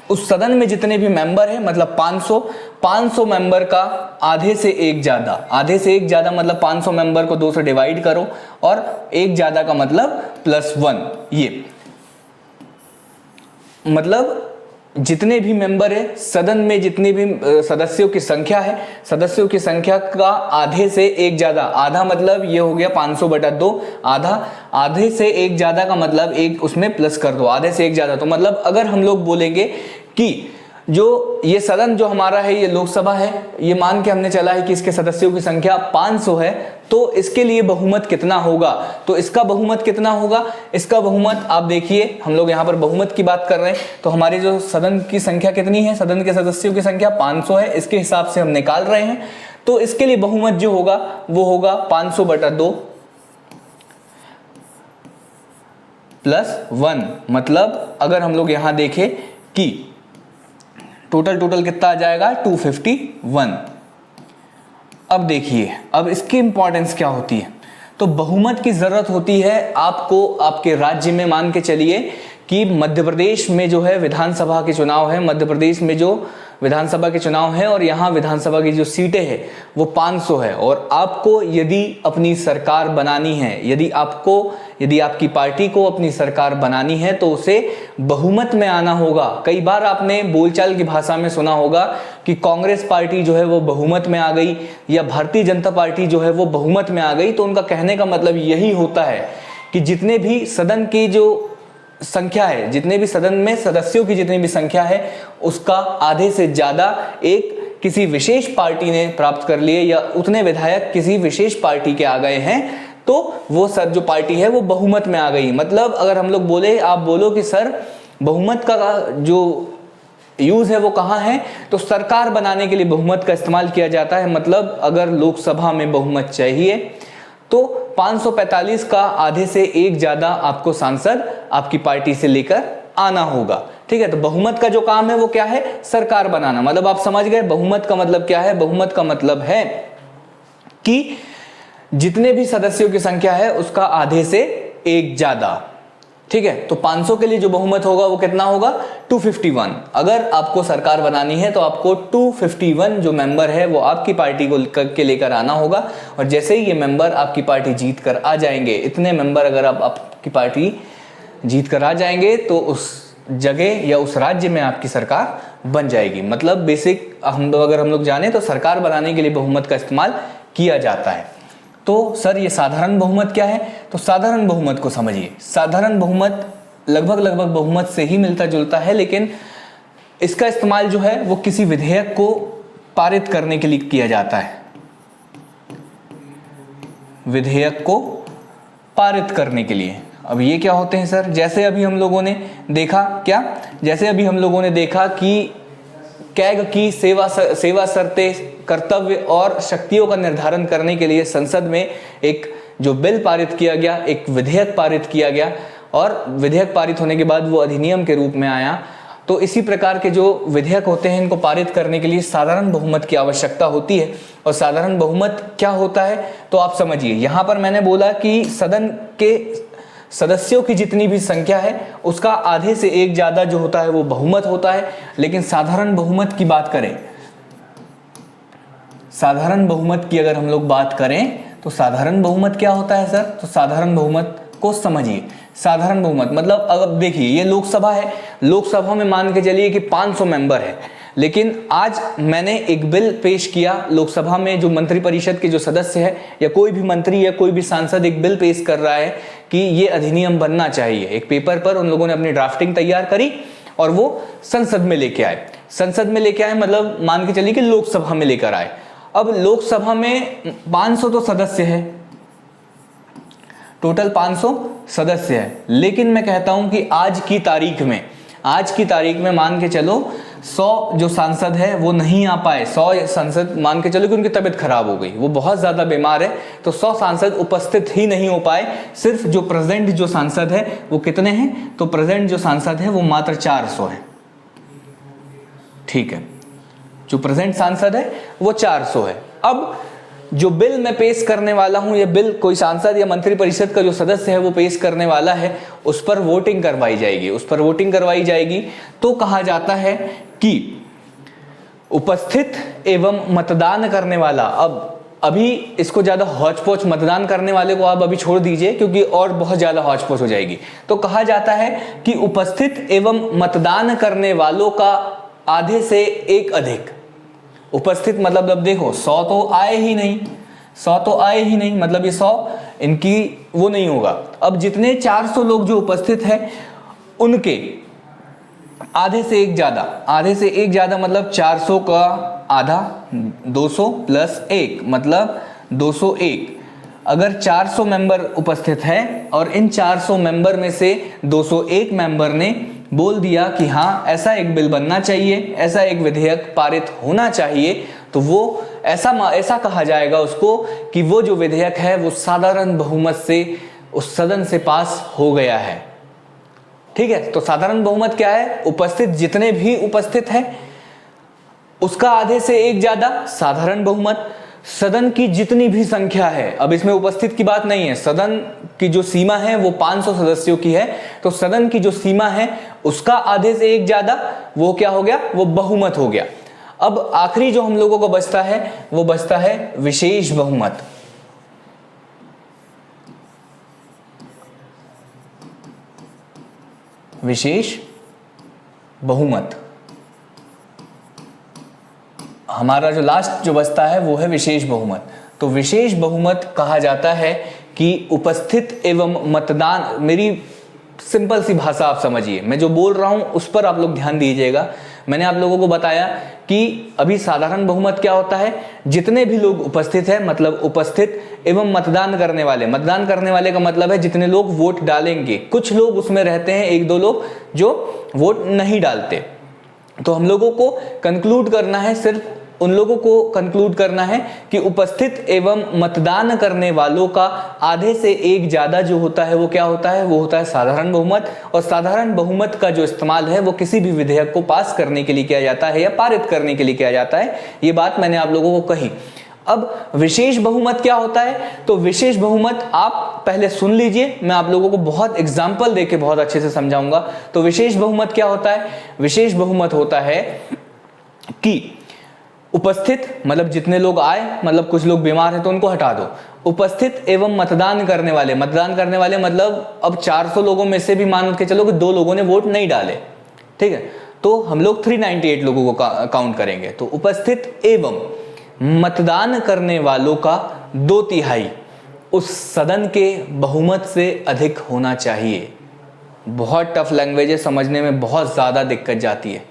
उस सदन में जितने भी मेंबर है, मतलब 500 मेंबर का आधे से एक ज्यादा मतलब 500 मेंबर को 2 से डिवाइड करो और एक ज्यादा का मतलब +1। ये मतलब जितने भी मेंबर है सदन में, जितनी भी सदस्यों की संख्या है, सदस्यों की संख्या का आधे से एक ज्यादा, आधा मतलब ये हो गया 500/2, आधे से एक ज्यादा का मतलब एक उसमें प्लस कर दो, आधे से एक ज्यादा। तो मतलब अगर हम लोग बोलेंगे कि जो ये सदन जो हमारा है, ये लोकसभा है, ये मान के हमने चला है कि इसके सदस्यों की संख्या 500 है, तो इसके लिए बहुमत कितना होगा, तो इसका बहुमत कितना होगा, इसका बहुमत आप देखिए, हम लोग यहाँ पर बहुमत की बात कर रहे हैं, तो हमारी जो सदन की संख्या कितनी है, सदन के सदस्यों की संख्या 500 है, इसके हिसाब से हम निकाल रहे हैं। तो इसके लिए बहुमत जो होगा वो होगा 500/2 +1। मतलब अगर हम लोग यहां देखें कि टोटल कितना आ जाएगा, 251। अब देखिए, अब इसकी इंपॉर्टेंस क्या होती है। तो बहुमत की जरूरत होती है आपको आपके राज्य में। मान के चलिए कि मध्य प्रदेश में जो है विधानसभा के चुनाव है, मध्य प्रदेश में जो विधानसभा के चुनाव है और यहाँ विधानसभा की जो सीटें हैं वो 500 है, और आपको यदि अपनी सरकार बनानी है, यदि आपकी पार्टी को अपनी सरकार बनानी है तो उसे बहुमत में आना होगा। कई बार आपने बोलचाल की भाषा में सुना होगा कि कांग्रेस पार्टी जो है वो बहुमत में आ गई या भारतीय जनता पार्टी जो है वो बहुमत में आ गई। तो उनका कहने का मतलब यही होता है कि जितने भी सदन की जो संख्या है, जितने भी सदन में सदस्यों की जितनी भी संख्या है उसका आधे से ज्यादा एक किसी विशेष पार्टी ने प्राप्त कर लिए या उतने विधायक किसी विशेष पार्टी के आ गए हैं, तो वो सर जो पार्टी है वो बहुमत में आ गई। मतलब अगर हम लोग बोले, आप बोलो कि सर बहुमत का जो यूज है वो कहाँ है, तो सरकार बनाने के लिए बहुमत का इस्तेमाल किया जाता है। मतलब अगर लोकसभा में बहुमत चाहिए तो 545 का आधे से एक ज्यादा आपको सांसद आपकी पार्टी से लेकर आना होगा। ठीक है, तो बहुमत का जो काम है वो क्या है, सरकार बनाना। मतलब आप समझ गए बहुमत का मतलब क्या है। बहुमत का मतलब है कि जितने भी सदस्यों की संख्या है उसका आधे से एक ज्यादा। ठीक है, तो 500 के लिए जो बहुमत होगा वो कितना होगा, 251। अगर आपको सरकार बनानी है तो आपको 251 जो मेंबर है वो आपकी पार्टी को के लेकर आना होगा, और जैसे ही ये मेंबर आपकी पार्टी जीत कर आ जाएंगे, इतने मेंबर अगर आपकी पार्टी जीत कर आ जाएंगे तो उस जगह या उस राज्य में आपकी सरकार बन जाएगी। मतलब बेसिक अगर हम लोग जाने तो सरकार बनाने के लिए बहुमत का इस्तेमाल किया जाता है। तो सर ये साधारण बहुमत क्या है, तो साधारण बहुमत को समझिए। साधारण बहुमत लगभग बहुमत से ही मिलता जुलता है, लेकिन इसका इस्तेमाल जो है वो किसी विधेयक को पारित करने के लिए किया जाता है। विधेयक को पारित करने के लिए। अब ये क्या होते हैं सर, जैसे अभी हम लोगों ने देखा कि कैग की सेवा शर्तें, कर्तव्य और शक्तियों का निर्धारण करने के लिए संसद में एक जो बिल पारित किया गया, एक विधेयक पारित किया गया, और विधेयक पारित होने के बाद वो अधिनियम के रूप में आया। तो इसी प्रकार के जो विधेयक होते हैं इनको पारित करने के लिए साधारण बहुमत की आवश्यकता होती है। और साधारण बहुमत क्या होता है, तो आप समझिए, यहां पर मैंने बोला कि सदन के सदस्यों की जितनी भी संख्या है उसका आधे से एक ज्यादा जो होता है वो बहुमत होता है। लेकिन साधारण बहुमत की बात करें, साधारण बहुमत की अगर हम लोग बात करें तो साधारण बहुमत क्या होता है सर, तो साधारण बहुमत को समझिए। साधारण बहुमत मतलब अब देखिए ये लोकसभा है, लोकसभा में मान के चलिए कि 500 मेंबर है, लेकिन आज मैंने एक बिल पेश किया लोकसभा में, जो मंत्रिपरिषद के जो सदस्य है या कोई भी मंत्री या कोई भी सांसद एक बिल पेश कर रहा है कि ये अधिनियम बनना चाहिए। एक पेपर पर उन लोगों ने अपनी ड्राफ्टिंग तैयार करी और वो संसद में लेके आए। संसद में लेके आए मतलब मान के चलिए कि लोकसभा में लेकर आए। अब लोकसभा में 500 तो सदस्य है, टोटल 500 सदस्य है, लेकिन मैं कहता हूं कि आज की तारीख में आज की तारीख में मान के चलो 100 जो सांसद है वो नहीं आ पाए, 100 सांसद मान के चलो कि उनकी तबीयत खराब हो गई, वो बहुत ज्यादा बीमार है, तो 100 सांसद उपस्थित ही नहीं हो पाए। सिर्फ जो प्रेजेंट जो सांसद है वो कितने हैं, तो प्रेजेंट जो सांसद है वो मात्र 400 है। ठीक है, जो प्रेजेंट सांसद है वो 400 है। अब जो बिल मैं पेश करने वाला हूं, ये बिल कोई सांसद या मंत्री परिषद का जो सदस्य है वो पेश करने वाला है, उस पर वोटिंग करवाई जाएगी, उस पर वोटिंग करवाई जाएगी। तो कहा जाता है कि उपस्थित एवं मतदान करने वाला, अब अभी इसको ज्यादा हौच पौच, मतदान करने वाले को आप अभी छोड़ दीजिए क्योंकि और बहुत ज्यादा हौच पौच हो जाएगी। तो कहा जाता है कि उपस्थित एवं मतदान करने वालों का आधे से एक अधिक, उपस्थित मतलब अब देखो 100 तो आए ही नहीं, 100 तो आए ही नहीं, मतलब ये 100 इनकी वो नहीं होगा। अब जितने 400 लोग जो उपस्थित हैं उनके आधे से एक ज्यादा, आधे से एक ज्यादा मतलब 400 का आधा 200 प्लस 1 मतलब 201। अगर 400 मेंबर उपस्थित है और इन 400 मेंबर में से 201 मेंबर ने बोल दिया कि हाँ ऐसा एक बिल बनना चाहिए, ऐसा एक विधेयक पारित होना चाहिए, तो वो ऐसा कहा जाएगा उसको कि वो जो विधेयक है वो साधारण बहुमत से उस सदन से पास हो गया है। ठीक है, तो साधारण बहुमत क्या है, उपस्थित जितने भी उपस्थित हैं उसका आधे से एक ज्यादा साधारण बहुमत, सदन की जितनी भी संख्या है, अब इसमें उपस्थित की बात नहीं है, सदन की जो सीमा है वो 500 सदस्यों की है, तो सदन की जो सीमा है उसका आधे से एक ज्यादा वो क्या हो गया, वो बहुमत हो गया। अब आखिरी जो हम लोगों को बचता है वो बचता है विशेष बहुमत। विशेष बहुमत हमारा जो लास्ट जो बचता है वो है विशेष बहुमत। तो विशेष बहुमत कहा जाता है कि उपस्थित एवं मतदान, मेरी सिंपल सी भाषा आप समझिए, मैं जो बोल रहा हूं उस पर आप लोग ध्यान दीजिएगा। मैंने आप लोगों को बताया कि अभी साधारण बहुमत क्या होता है, जितने भी लोग उपस्थित हैं मतलब उपस्थित एवं मतदान करने वाले, मतदान करने वाले का मतलब है जितने लोग वोट डालेंगे। कुछ लोग उसमें रहते हैं, एक दो लोग जो वोट नहीं डालते, तो हम लोगों को कंक्लूड करना है, सिर्फ उन लोगों को कंक्लूड करना है कि उपस्थित एवं मतदान करने वालों का आधे से एक ज्यादा जो होता है वो क्या होता है, वो होता है साधारण बहुमत। और साधारण बहुमत का जो इस्तेमाल है वो किसी भी विधेयक को पास करने के लिए किया जाता है या पारित करने के लिए किया जाता है। ये बात मैंने आप लोगों को कही। अब विशेष बहुमत क्या होता है, तो विशेष बहुमत आप पहले सुन लीजिए, मैं आप लोगों को बहुत एग्जाम्पल देके बहुत अच्छे से समझाऊंगा। तो विशेष बहुमत क्या होता है, विशेष बहुमत होता है कि उपस्थित मतलब जितने लोग आए, मतलब कुछ लोग बीमार हैं तो उनको हटा दो, उपस्थित एवं मतदान करने वाले, मतदान करने वाले मतलब अब 400 लोगों में से भी मान के चलो कि 2 लोगों ने वोट नहीं डाले, ठीक है, तो हम लोग 398 लोगों को काउंट करेंगे। तो उपस्थित एवं मतदान करने वालों का 2/3 उस सदन के बहुमत से अधिक होना चाहिए। बहुत टफ लैंग्वेज है, समझने में बहुत ज़्यादा दिक्कत जाती है।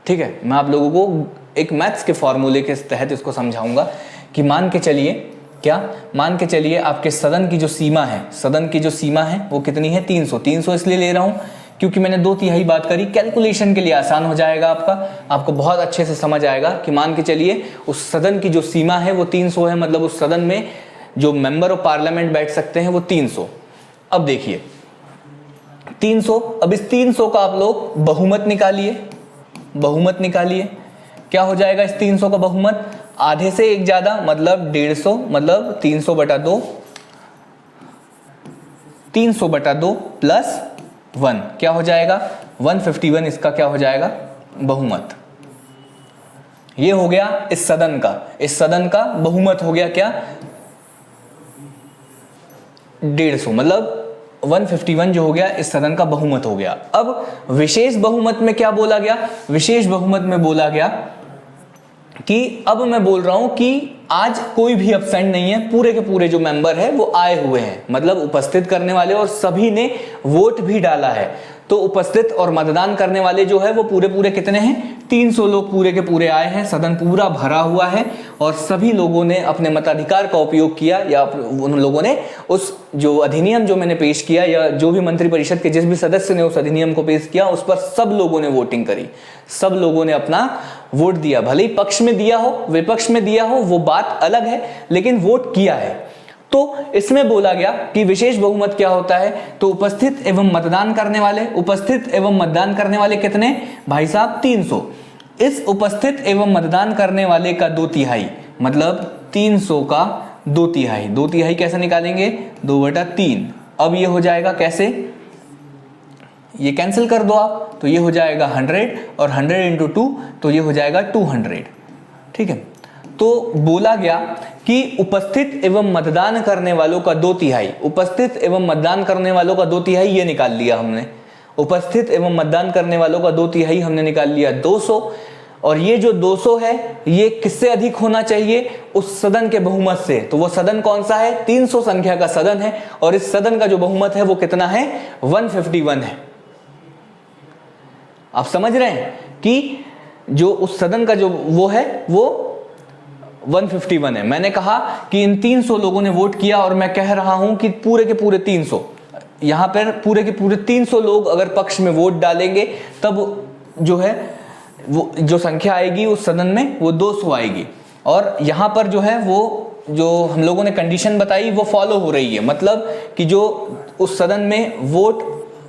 ठीक है, मैं आप लोगों को एक मैथ्स के फॉर्मूले के तहत इसको समझाऊंगा कि मान के चलिए क्या, मान के चलिए आपके सदन की जो सीमा है, सदन की जो सीमा है वो कितनी है, 300। 300 इसलिए ले रहा हूं क्योंकि मैंने 2/3 बात करी, कैलकुलेशन के लिए आसान हो जाएगा आपको बहुत अच्छे से समझ आएगा कि मान के चलिए उस सदन की जो सीमा है वो 300 है, मतलब उस सदन में जो मेंबर ऑफ पार्लियामेंट बैठ सकते हैं वो 300। अब देखिए 300, अब इस 300 का आप लोग बहुमत निकालिए, बहुमत निकालिए, क्या हो जाएगा इस 300 का बहुमत, आधे से एक ज्यादा मतलब 150, मतलब 300/2, 300/2 प्लस 1 क्या हो जाएगा 151, इसका क्या हो जाएगा बहुमत। ये हो गया इस सदन का, इस सदन का बहुमत हो गया क्या 150, मतलब 151 जो हो गया इस सदन का बहुमत हो गया। अब विशेष बहुमत में क्या बोला गया, विशेष बहुमत में बोला गया कि अब मैं बोल रहा हूं कि आज कोई भी एब्सेंट नहीं है, पूरे के पूरे जो मेंबर है वो आए हुए हैं, मतलब उपस्थित करने वाले, और सभी ने वोट भी डाला है। तो उपस्थित और मतदान करने वाले जो है वो पूरे पूरे कितने हैं, 300 लोग पूरे के पूरे आए हैं, सदन पूरा भरा हुआ है और सभी लोगों ने अपने मताधिकार का उपयोग किया, या उन लोगों ने उस जो अधिनियम जो मैंने पेश किया, या जो भी मंत्रिपरिषद के जिस भी सदस्य ने उस अधिनियम को पेश किया, उस पर सब लोगों ने वोटिंग करी, सब लोगों ने अपना वोट दिया। भले ही पक्ष में दिया हो, विपक्ष में दिया हो, वो बात अलग है, लेकिन वोट किया है। तो इसमें बोला गया कि विशेष बहुमत क्या होता है, तो उपस्थित एवं मतदान करने वाले, उपस्थित एवं मतदान करने वाले कितने भाई साहब, 300। इस उपस्थित एवं मतदान करने वाले का 2/3, मतलब 300 का 2/3। 2/3 कैसे निकालेंगे, 2/3। अब ये हो जाएगा कैसे, ये कैंसिल कर दो आप, तो ये हो जाएगा 100 और 100 × 2 तो ये हो जाएगा 200। ठीक है, तो बोला गया कि उपस्थित एवं मतदान करने वालों का 2/3, उपस्थित एवं मतदान करने वालों का 2/3 ये निकाल लिया हमने। उपस्थित एवं मतदान करने वालों का 2/3 हमने निकाल लिया 200, और ये जो 200 है ये किससे अधिक होना चाहिए, उस सदन के बहुमत से। तो वो सदन कौन सा है, 300 संख्या का सदन है, और इस सदन का जो बहुमत है वो कितना है, 151 है। आप समझ रहे हैं कि जो उस सदन का जो वो है वो 151 है। मैंने कहा कि इन 300 लोगों ने वोट किया, और मैं कह रहा हूं कि पूरे के पूरे 300, यहां पर पूरे के पूरे 300 लोग अगर पक्ष में वोट डालेंगे तब जो है वो जो संख्या आएगी उस सदन में वो 200 आएगी। और यहां पर जो है वो जो हम लोगों ने कंडीशन बताई वो फॉलो हो रही है, मतलब कि जो उस सदन में वोट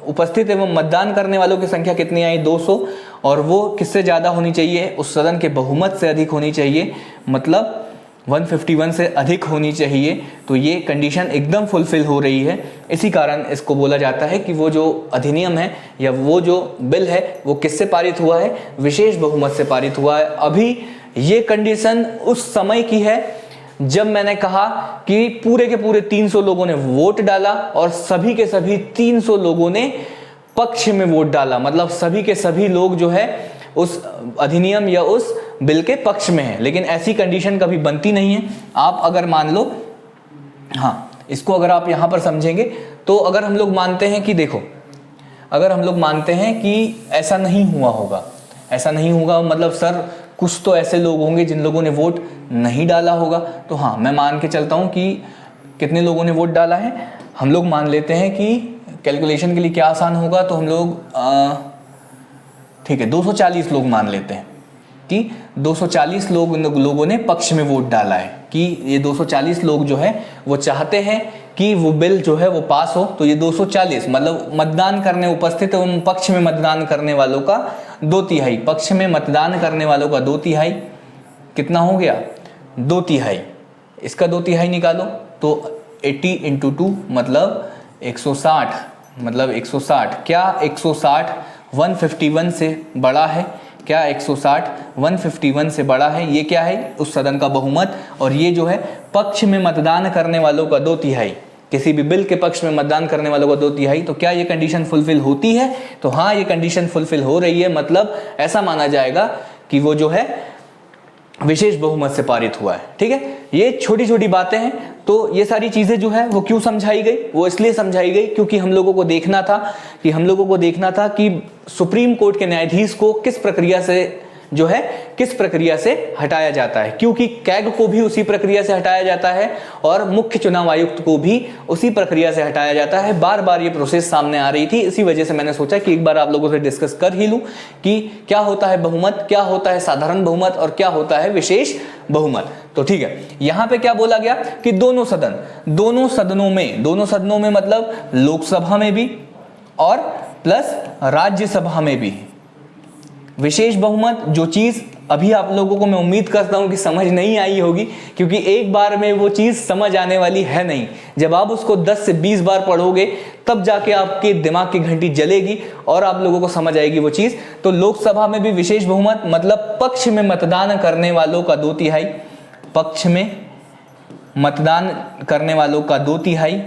उपस्थित एवं मतदान करने वालों की संख्या कितनी आई, 200, और वो किससे ज़्यादा होनी चाहिए, उस सदन के बहुमत से अधिक होनी चाहिए, मतलब 151 से अधिक होनी चाहिए। तो ये कंडीशन एकदम फुलफिल हो रही है। इसी कारण इसको बोला जाता है कि वो जो अधिनियम है या वो जो बिल है वो किससे पारित हुआ है, विशेष बहुमत से पारित हुआ है। अभी ये कंडीशन उस समय की है जब मैंने कहा कि पूरे के पूरे 300 लोगों ने वोट डाला और सभी के सभी 300 लोगों ने पक्ष में वोट डाला, मतलब सभी के सभी लोग जो है उस अधिनियम या उस बिल के पक्ष में है। लेकिन ऐसी कंडीशन कभी बनती नहीं है। आप अगर मान लो, हाँ इसको अगर आप यहां पर समझेंगे तो अगर हम लोग मानते हैं कि देखो, अगर हम लोग मानते हैं कि ऐसा नहीं हुआ होगा, ऐसा नहीं होगा मतलब सर कुछ तो ऐसे लोग होंगे जिन लोगों ने वोट नहीं डाला होगा, तो हाँ मैं मान के चलता हूं कि कितने लोगों ने वोट डाला है। हम लोग मान लेते हैं कि कैलकुलेशन के लिए क्या आसान होगा, तो हम लोग ठीक है 240 लोग मान लेते हैं कि 240 लोगों ने पक्ष में वोट डाला है, कि ये 240 लोग जो है वो चाहते हैं कि वो बिल जो है वो पास हो। तो ये 240 मतलब मतदान करने, उपस्थित एवं पक्ष में मतदान करने वालों का 2/3, पक्ष में मतदान करने वालों का 2/3 कितना हो गया, 2/3। इसका 2/3 निकालो तो 80 × 2 मतलब 160, मतलब 160। क्या 160 151 से बड़ा है, क्या 160 151 से बड़ा है? ये क्या है, उस सदन का बहुमत। और ये जो है पक्ष में मतदान करने वालों का 2/3, किसी भी बिल के पक्ष में मतदान करने वालों का 2/3। तो क्या ये कंडीशन फुलफिल होती है? तो हाँ ये कंडीशन फुलफिल हो रही है, मतलब ऐसा माना जाएगा कि वो जो है विशेष बहुमत से पारित हुआ है। ठीक है, ये छोटी छोटी बातें हैं। तो ये सारी चीजें जो है वो क्यों समझाई गई, वो इसलिए समझाई गई क्योंकि हम लोगों को देखना था कि सुप्रीम कोर्ट के न्यायाधीश को किस प्रक्रिया से हटाया जाता है, क्योंकि कैग को भी उसी प्रक्रिया से हटाया जाता है और मुख्य चुनाव आयुक्त को भी उसी प्रक्रिया से हटाया जाता है। बार बार ये प्रोसेस सामने आ रही थी, इसी वजह से मैंने सोचा कि एक बार आप लोगों से डिस्कस कर ही लूं कि क्या होता है बहुमत, क्या होता है साधारण बहुमत और क्या होता है विशेष बहुमत। तो ठीक है, यहां पे क्या बोला गया कि दोनों सदनों में मतलब लोकसभा में भी और प्लस राज्यसभा में भी विशेष बहुमत, जो चीज अभी आप लोगों को मैं उम्मीद करता हूं कि समझ नहीं आई होगी, क्योंकि एक बार में वो चीज समझ आने वाली है नहीं। जब आप उसको 10 से 20 बार पढ़ोगे तब जाके आपके दिमाग की घंटी जलेगी और आप लोगों को समझ आएगी वो चीज। तो लोकसभा में भी विशेष बहुमत मतलब पक्ष में मतदान करने वालों का 2/3, पक्ष में मतदान करने वालों का 2/3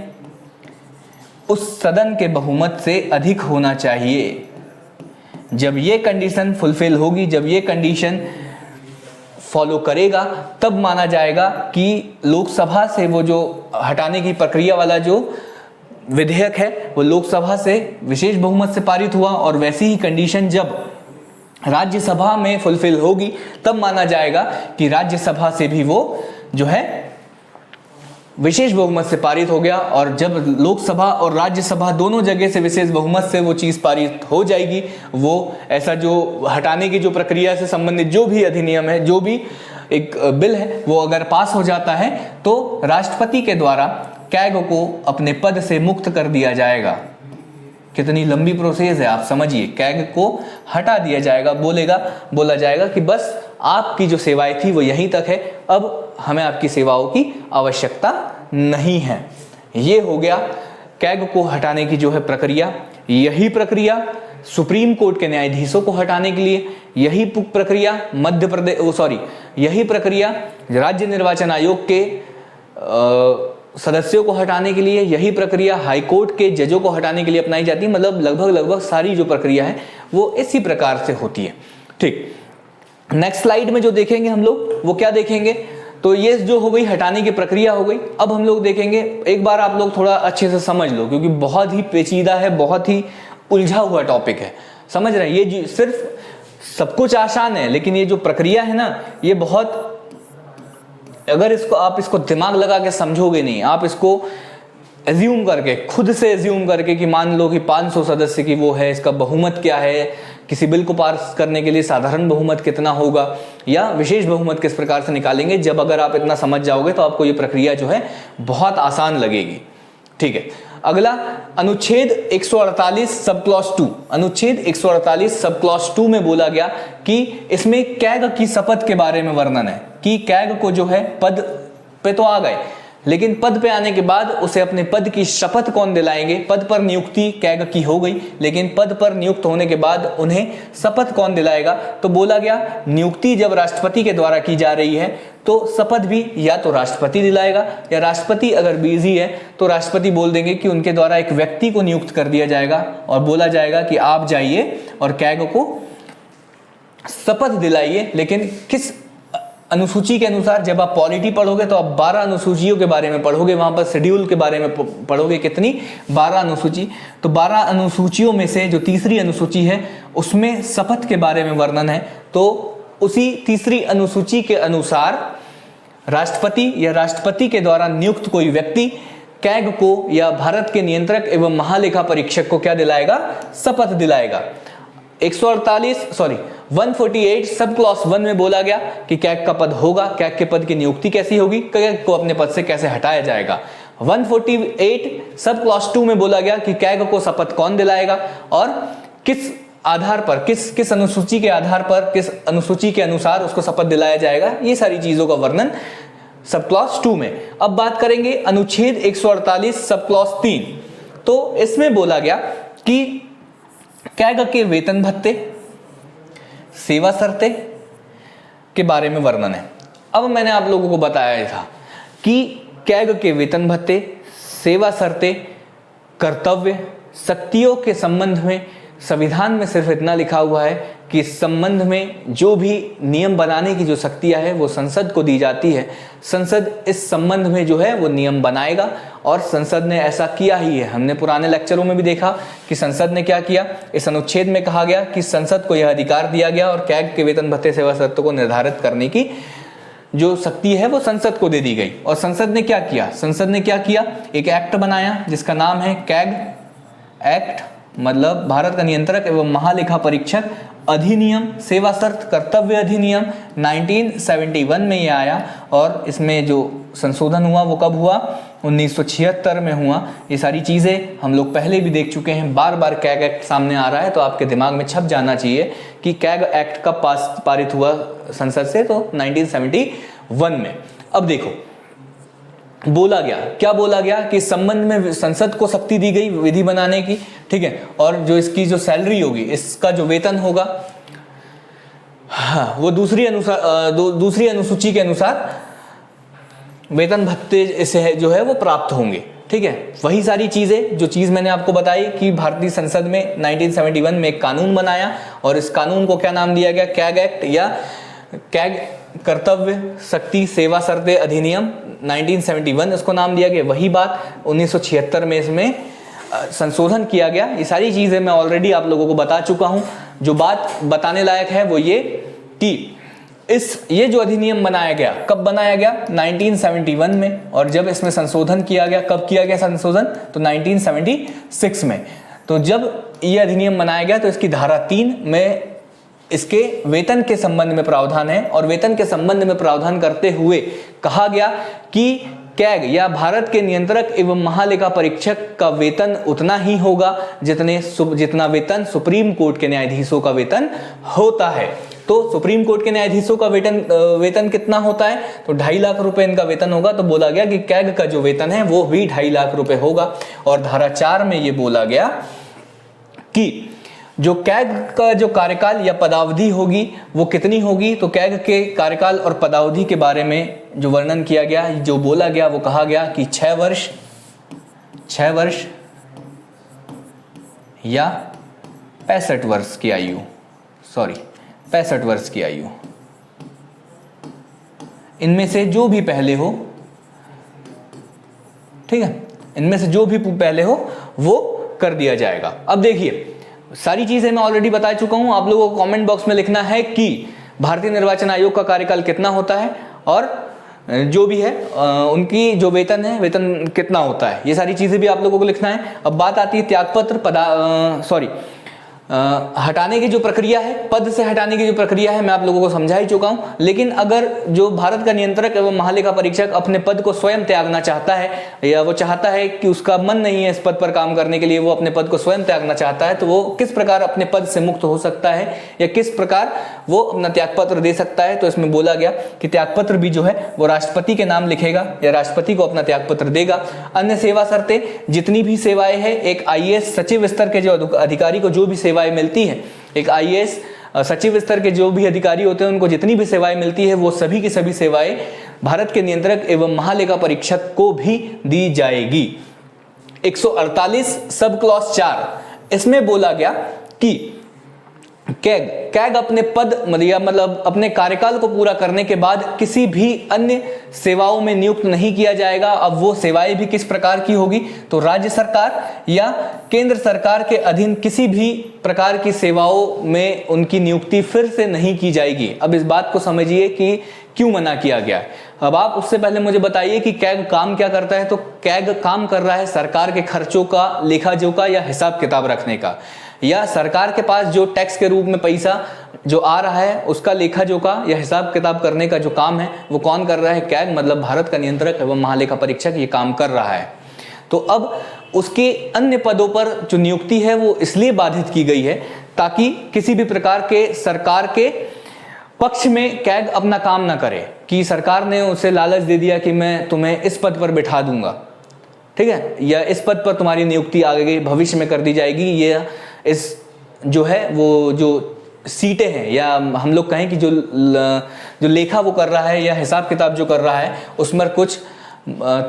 उस सदन के बहुमत से अधिक होना चाहिए। जब ये कंडीशन फुलफिल होगी, जब ये कंडीशन फॉलो करेगा, तब माना जाएगा कि लोकसभा से वो जो हटाने की प्रक्रिया वाला जो विधेयक है वो लोकसभा से विशेष बहुमत से पारित हुआ। और वैसी ही कंडीशन जब राज्यसभा में फुलफिल होगी, तब माना जाएगा कि राज्यसभा से भी वो जो है विशेष बहुमत से पारित हो गया। और जब लोकसभा और राज्यसभा दोनों जगह से विशेष बहुमत से वो चीज़ पारित हो जाएगी, वो ऐसा जो हटाने की जो प्रक्रिया से संबंधित जो भी अधिनियम है, जो भी एक बिल है, वो अगर पास हो जाता है तो राष्ट्रपति के द्वारा कैग को अपने पद से मुक्त कर दिया जाएगा। कितनी लंबी प्रोसेस है आप समझिए। कैग को हटा दिया जाएगा, बोला जाएगा कि बस आपकी जो सेवाएं थी वो यहीं तक है, अब हमें आपकी सेवाओं की आवश्यकता नहीं है। ये हो गया कैग को हटाने की जो है प्रक्रिया। यही प्रक्रिया सुप्रीम कोर्ट के न्यायाधीशों को हटाने के लिए, यही प्रक्रिया यही प्रक्रिया राज्य निर्वाचन आयोग के सदस्यों को हटाने के लिए, यही प्रक्रिया हाई कोर्ट के जजों को हटाने के लिए अपनाई जाती है। मतलब लगभग सारी जो प्रक्रिया है वो इसी प्रकार से होती है। ठीक, नेक्स्ट स्लाइड में जो देखेंगे हम लोग वो क्या देखेंगे, तो ये जो हो गई हटाने की प्रक्रिया हो गई। अब हम लोग देखेंगे, एक बार आप लोग थोड़ा अच्छे से समझ लो क्योंकि बहुत ही पेचीदा है, बहुत ही उलझा हुआ टॉपिक है, समझ रहे हैं। ये सिर्फ सब कुछ आसान है, लेकिन ये जो प्रक्रिया है ना, ये बहुत, अगर आप इसको दिमाग लगा के समझोगे नहीं, आप इसको एज्यूम करके, खुद से एज्यूम करके कि मान लो कि 500 सदस्य की वो है, इसका बहुमत क्या है, किसी बिल को पास करने के लिए साधारण बहुमत कितना होगा या विशेष बहुमत किस प्रकार से निकालेंगे, जब अगर आप इतना समझ जाओगे तो आपको ये प्रक्रिया जो है बहुत आसान लगेगी। ठीक है, अगला अनुच्छेद 148 सब क्लॉज 2। अनुच्छेद 148 सब क्लॉज 2 में बोला गया कि इसमें कैग की शपथ के बारे में वर्णन है कि कैग को जो है पद पे तो आ गए, लेकिन पद पे आने के बाद उसे अपने पद की शपथ कौन दिलाएंगे। पद पर नियुक्ति कैग की हो गई, लेकिन पद पर नियुक्त होने के बाद उन्हें शपथ कौन दिलाएगा, तो बोला गया नियुक्ति जब राष्ट्रपति के द्वारा की जा रही है तो शपथ भी या तो राष्ट्रपति दिलाएगा, या राष्ट्रपति अगर बिजी है तो राष्ट्रपति बोल देंगे कि उनके द्वारा एक व्यक्ति को नियुक्त कर दिया जाएगा और बोला जाएगा कि आप जाइए और कैग को शपथ दिलाइए। लेकिन किस अनुसूची के अनुसार, जब आप पॉलिटी पढ़ोगे तो आप 12 अनुसूचियों के बारे में पढ़ोगे, वहां पर शेड्यूल के बारे में पढ़ोगे। कितनी? 12 अनुसूची। तो 12 अनुसूचियों में से जो तीसरी अनुसूची है उसमें शपथ के बारे में वर्णन है। तो उसी तीसरी अनुसूची के अनुसार राष्ट्रपति या राष्ट्रपति के द्वारा नियुक्त कोई व्यक्ति कैग को या भारत के नियंत्रक एवं महालेखा परीक्षक को क्या दिलाएगा? शपथ दिलाएगा। 148 सब क्लॉज 1 में बोला गया कि कैग का पद होगा। कैग के पद की नियुक्ति कैसी होगी, कैग को अपने पद से कैसे हटाया जाएगा। 148 सब क्लॉज 2 में बोला गया कि कैग को शपथ कौन दिलाएगा और किस आधार पर, किस अनुसूची के आधार पर, किस अनुसूची के अनुसार उसको शपथ दिलाया जाएगा। ये सारी चीजों का वर्णन सब क्लॉज 2 में। अब बात करेंगे अनुच्छेद 148 सब क्लॉज 3। तो इसमें बोला गया कि कैग के वेतन भत्ते, सेवा शर्तें के बारे में वर्णन है। अब मैंने आप लोगों को बताया था कि कैग के वेतन भत्ते, सेवा शर्तें, कर्तव्य, शक्तियों के संबंध में संविधान में सिर्फ इतना लिखा हुआ है कि इस संबंध में जो भी नियम बनाने की जो शक्तियां है वो संसद को दी जाती है। संसद इस संबंध में जो है वो नियम बनाएगा और संसद ने ऐसा किया ही है। हमने पुराने लेक्चरों में भी देखा कि संसद ने क्या किया। इस अनुच्छेद में कहा गया कि संसद को यह अधिकार दिया गया और कैग के वेतन भत्ते, सेवा शर्तों को निर्धारित करने की जो शक्ति है वो संसद को दे दी गई। और संसद ने क्या किया? संसद ने क्या किया? एक एक्ट बनाया जिसका नाम है कैग एक्ट, मतलब भारत का नियंत्रक एवं महालेखा परीक्षक अधिनियम, सेवा शर्त कर्तव्य अधिनियम 1971 में ये आया। और इसमें जो संशोधन हुआ वो कब हुआ? 1976 में हुआ। ये सारी चीज़ें हम लोग पहले भी देख चुके हैं। बार बार कैग एक्ट सामने आ रहा है तो आपके दिमाग में छप जाना चाहिए कि कैग एक्ट कब पारित हुआ संसद से, तो 1971 में। अब देखो बोला गया, क्या बोला गया कि संबंध में संसद को शक्ति दी गई विधि बनाने की, ठीक है। और जो इसकी जो सैलरी होगी, इसका जो वेतन होगा, हाँ, वो दूसरी अनुसूची के अनुसार वेतन भत्ते से जो है वो प्राप्त होंगे, ठीक है। वही सारी चीजें, जो चीज मैंने आपको बताई कि भारतीय संसद में 1971 में एक कानून बनाया और इस कानून को क्या नाम दिया गया? कैग एक्ट या कैग कर्तव्य शक्ति सेवा शर्तें अधिनियम 1971 इसको नाम दिया गया। वही बात 1976 में इसमें संशोधन किया गया। ये सारी चीज़ें मैं ऑलरेडी आप लोगों को बता चुका हूँ। जो बात बताने लायक है वो ये कि ये जो अधिनियम बनाया गया, कब बनाया गया? 1971 में। और जब इसमें संशोधन किया गया, कब किया गया संशोधन? तो 1976 में। तो जब ये अधिनियम बनाया गया तो इसकी धारा 3 में इसके वेतन के संबंध में प्रावधान है, और वेतन के संबंध में प्रावधान करते हुए कहा गया कि कैग या भारत के नियंत्रक एवं महालेखा परीक्षक का वेतन उतना ही होगा जितना वेतन सुप्रीम कोर्ट के न्यायाधीशों का वेतन होता है। तो सुप्रीम कोर्ट के न्यायाधीशों का वेतन कितना होता है? तो 2.5 लाख रुपए इनका वेतन होगा। तो बोला गया कि कैग का जो वेतन है वो भी 2.5 लाख रुपए होगा। और धारा 4 में ये बोला गया कि जो कैग का जो कार्यकाल या पदावधि होगी वो कितनी होगी? तो कैग के कार्यकाल और पदावधि के बारे में जो वर्णन किया गया, जो बोला गया, वो कहा गया कि 6 वर्ष या 65 वर्ष की आयु, 65 वर्ष की आयु, इनमें से जो भी पहले हो, ठीक है, इनमें से जो भी पहले हो वो कर दिया जाएगा। अब देखिए, सारी चीजें मैं ऑलरेडी बता चुका हूं। आप लोगों को कमेंट बॉक्स में लिखना है कि भारतीय निर्वाचन आयोग का कार्यकाल कितना होता है और जो भी है उनकी जो वेतन है, वेतन कितना होता है, ये सारी चीजें भी आप लोगों को लिखना है। अब बात आती है त्यागपत्र हटाने की जो प्रक्रिया है, पद से हटाने की जो प्रक्रिया है, मैं आप लोगों को समझा ही चुका हूं। लेकिन अगर जो भारत का नियंत्रक एवं महालेखा परीक्षक अपने पद को स्वयं त्यागना चाहता है, या वो चाहता है कि उसका मन नहीं है इस पद पर काम करने के लिए, वो अपने पद को स्वयं त्यागना चाहता है, तो वो किस प्रकार अपने पद से मुक्त हो सकता है या किस प्रकार वो अपना त्यागपत्र दे सकता है? तो इसमें बोला गया कि त्यागपत्र भी जो है वो राष्ट्रपति के नाम लिखेगा या राष्ट्रपति को अपना त्यागपत्र देगा। अन्य सेवा शर्तें, जितनी भी सेवाएं हैं, एक IAS सचिव स्तर के जो अधिकारी को जो भी सेवाएं मिलती है, एक IAS सचिव स्तर के जो भी अधिकारी होते हैं उनको जितनी भी सेवाएं मिलती है, वो सभी की सभी सेवाएं भारत के नियंत्रक एवं महालेखा परीक्षक को भी दी जाएगी। 148 सब क्लॉज 4, इसमें बोला गया कि कैग अपने पद मतलब अपने कार्यकाल को पूरा करने के बाद किसी भी अन्य सेवाओं में नियुक्त नहीं किया जाएगा। अब वो सेवाएं भी किस प्रकार की होगी? तो राज्य सरकार या केंद्र सरकार के अधीन किसी भी प्रकार की सेवाओं में उनकी नियुक्ति फिर से नहीं की जाएगी। अब इस बात को समझिए कि क्यों मना किया गया है। अब आप उससे पहले मुझे बताइए कि कैग काम क्या करता है? तो कैग काम कर रहा है सरकार के खर्चों का लेखा जोखा या हिसाब किताब रखने का, या सरकार के पास जो टैक्स के रूप में पैसा जो आ रहा है उसका लेखा जोखा या हिसाब किताब करने का जो काम है वो कौन कर रहा है? कैग, मतलब भारत का नियंत्रक एवं महालेखा परीक्षक ये काम कर रहा है। तो अब उसके अन्य पदों पर जो नियुक्ति है वो इसलिए बाधित की गई है ताकि किसी भी प्रकार के सरकार के पक्ष में कैग अपना काम ना करे, कि सरकार ने उसे लालच दे दिया कि मैं तुम्हें इस पद पर बिठा दूंगा, ठीक है, या इस पद पर तुम्हारी नियुक्ति आगे भविष्य में कर दी जाएगी, ये इस जो है वो जो सीटें हैं, या हम लोग कहें कि जो लेखा वो कर रहा है या हिसाब किताब जो कर रहा है उसमें कुछ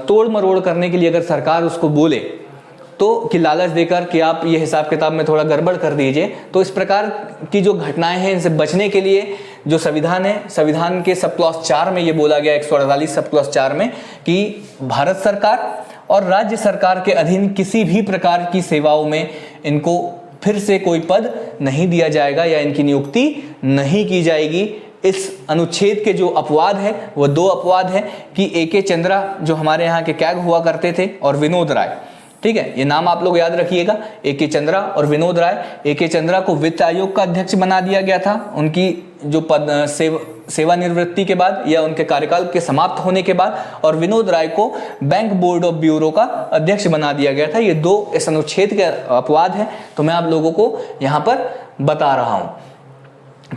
तोड़ मरोड़ करने के लिए अगर सरकार उसको बोले तो कि लालच देकर कि आप ये हिसाब किताब में थोड़ा गड़बड़ कर दीजिए, तो इस प्रकार की जो घटनाएं हैं इनसे बचने के लिए जो संविधान है, संविधान के सब क्लॉज 4 में ये बोला गया, 148 सब क्लॉज 4 में, कि भारत सरकार और राज्य सरकार के अधीन किसी भी प्रकार की सेवाओं में इनको फिर से कोई पद नहीं दिया जाएगा या इनकी नियुक्ति नहीं की जाएगी। इस अनुच्छेद के जो अपवाद है वो 2 अपवाद है कि A.K. चंद्रा जो हमारे यहाँ के कैग हुआ करते थे, और विनोद राय, ठीक है, ये नाम आप लोग याद रखिएगा, A.K. चंद्रा और विनोद राय। A.K. चंद्रा को वित्त आयोग का अध्यक्ष बना दिया गया था उनकी जो सेवानिवृत्ति के बाद या उनके कार्यकाल के समाप्त होने के बाद, और विनोद राय को बैंक बोर्ड ऑफ ब्यूरो का अध्यक्ष बना दिया गया था। ये 2 इस अनुच्छेद के अपवाद हैं, तो मैं आप लोगों को यहाँ पर बता रहा हूँ,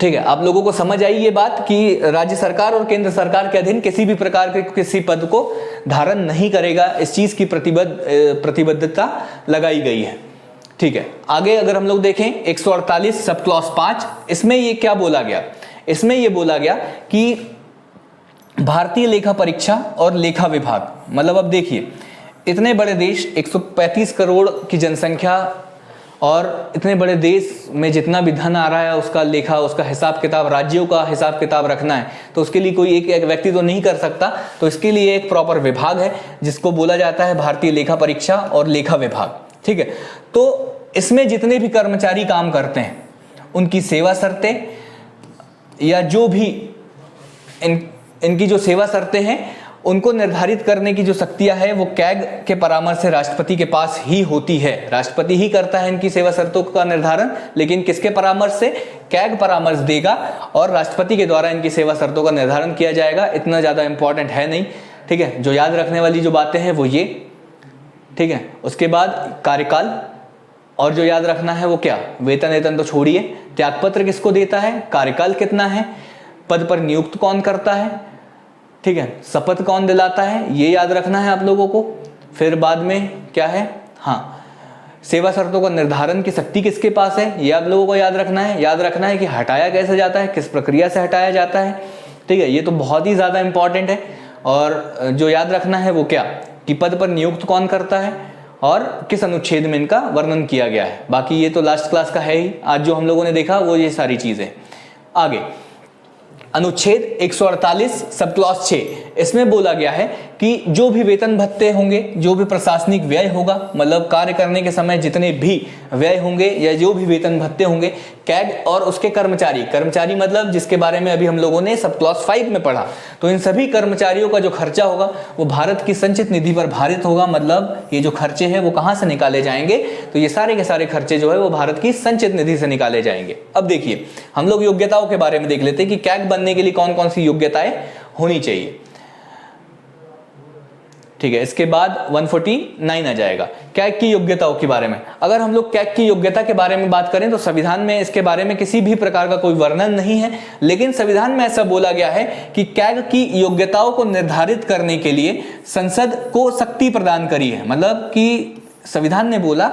ठीक है। आप लोगों को समझ आई ये बात कि राज्य सरकार और केंद्र सरकार के अधीन किसी भी प्रकार के किसी पद को धारण नहीं करेगा, इस चीज की प्रतिबद्धता लगाई गई है, ठीक है। आगे अगर हम लोग देखें 148 सब क्लॉज 5, इसमें ये क्या बोला गया? इसमें ये बोला गया कि भारतीय लेखा परीक्षा और लेखा विभाग, मतलब अब देखिए इतने बड़े देश, 135 करोड़ की जनसंख्या और इतने बड़े देश में जितना भी धन आ रहा है उसका लेखा, उसका हिसाब किताब, राज्यों का हिसाब किताब रखना है, तो उसके लिए कोई एक व्यक्ति तो नहीं कर सकता। तो इसके लिए एक प्रॉपर विभाग है जिसको बोला जाता है भारतीय लेखा परीक्षा और लेखा विभाग, ठीक है। तो इसमें जितने भी कर्मचारी काम करते हैं उनकी सेवा शर्तें या जो भी इनकी जो सेवा शर्तें हैं उनको निर्धारित करने की जो शक्तियां है वो कैग के परामर्श से राष्ट्रपति के पास ही होती है। राष्ट्रपति ही करता है इनकी सेवा शर्तों का निर्धारण, लेकिन किसके परामर्श से? कैग परामर्श देगा और राष्ट्रपति के द्वारा इनकी सेवा शर्तों का निर्धारण किया जाएगा। इतना ज्यादा इंपॉर्टेंट है नहीं, ठीक है। जो याद रखने वाली जो बातें हैं वो ये, ठीक है। उसके बाद कार्यकाल, और जो याद रखना है वो क्या? वेतन वेतन तो छोड़िए, त्यागपत्र किसको देता है, कार्यकाल कितना है, पद पर नियुक्त कौन करता है, ठीक है, शपथ कौन दिलाता है, ये याद रखना है आप लोगों को। फिर बाद में क्या है, हाँ, सेवा शर्तों का निर्धारण की शक्ति किसके पास है, ये आप लोगों को याद रखना है। याद रखना है कि हटाया कैसे जाता है, किस प्रक्रिया से हटाया जाता है, ठीक है। ये तो बहुत ही ज्यादा इंपॉर्टेंट है। और जो याद रखना है वो क्या, कि पद पर नियुक्त कौन करता है और किस अनुच्छेद में इनका वर्णन किया गया है। बाकी ये तो लास्ट क्लास का है ही, आज जो हम लोगों ने देखा वो ये सारी चीजें। आगे अनुच्छेद 148 सब क्लॉज 6, इसमें बोला गया है कि जो भी वेतन भत्ते होंगे, जो भी प्रशासनिक व्यय होगा, मतलब कार्य करने के समय जितने भी व्यय होंगे या जो भी वेतन भत्ते होंगे, कैग और उसके कर्मचारी मतलब जिसके बारे में अभी हम लोगों ने सब क्लॉज 5 में पढ़ा, तो इन सभी कर्मचारियों का जो खर्चा होगा वो भारत की संचित निधि पर भारित होगा। मतलब ये जो खर्चे हैं वो कहां से निकाले जाएंगे, तो ये सारे के सारे खर्चे जो है वो भारत की संचित निधि से निकाले जाएंगे। अब देखिए हम लोग योग्यताओं के बारे में देख लेते हैं कि कैग बनने के लिए कौन कौन सी योग्यताएं होनी चाहिए, ठीक है। इसके बाद 149 आ जाएगा कैग की योग्यताओं के बारे में। अगर हम लोग कैग की योग्यता के बारे में बात करें तो संविधान में इसके बारे में किसी भी प्रकार का कोई वर्णन नहीं है, लेकिन संविधान में ऐसा बोला गया है कि कैग की योग्यताओं को निर्धारित करने के लिए संसद को शक्ति प्रदान करी है। मतलब कि संविधान ने बोला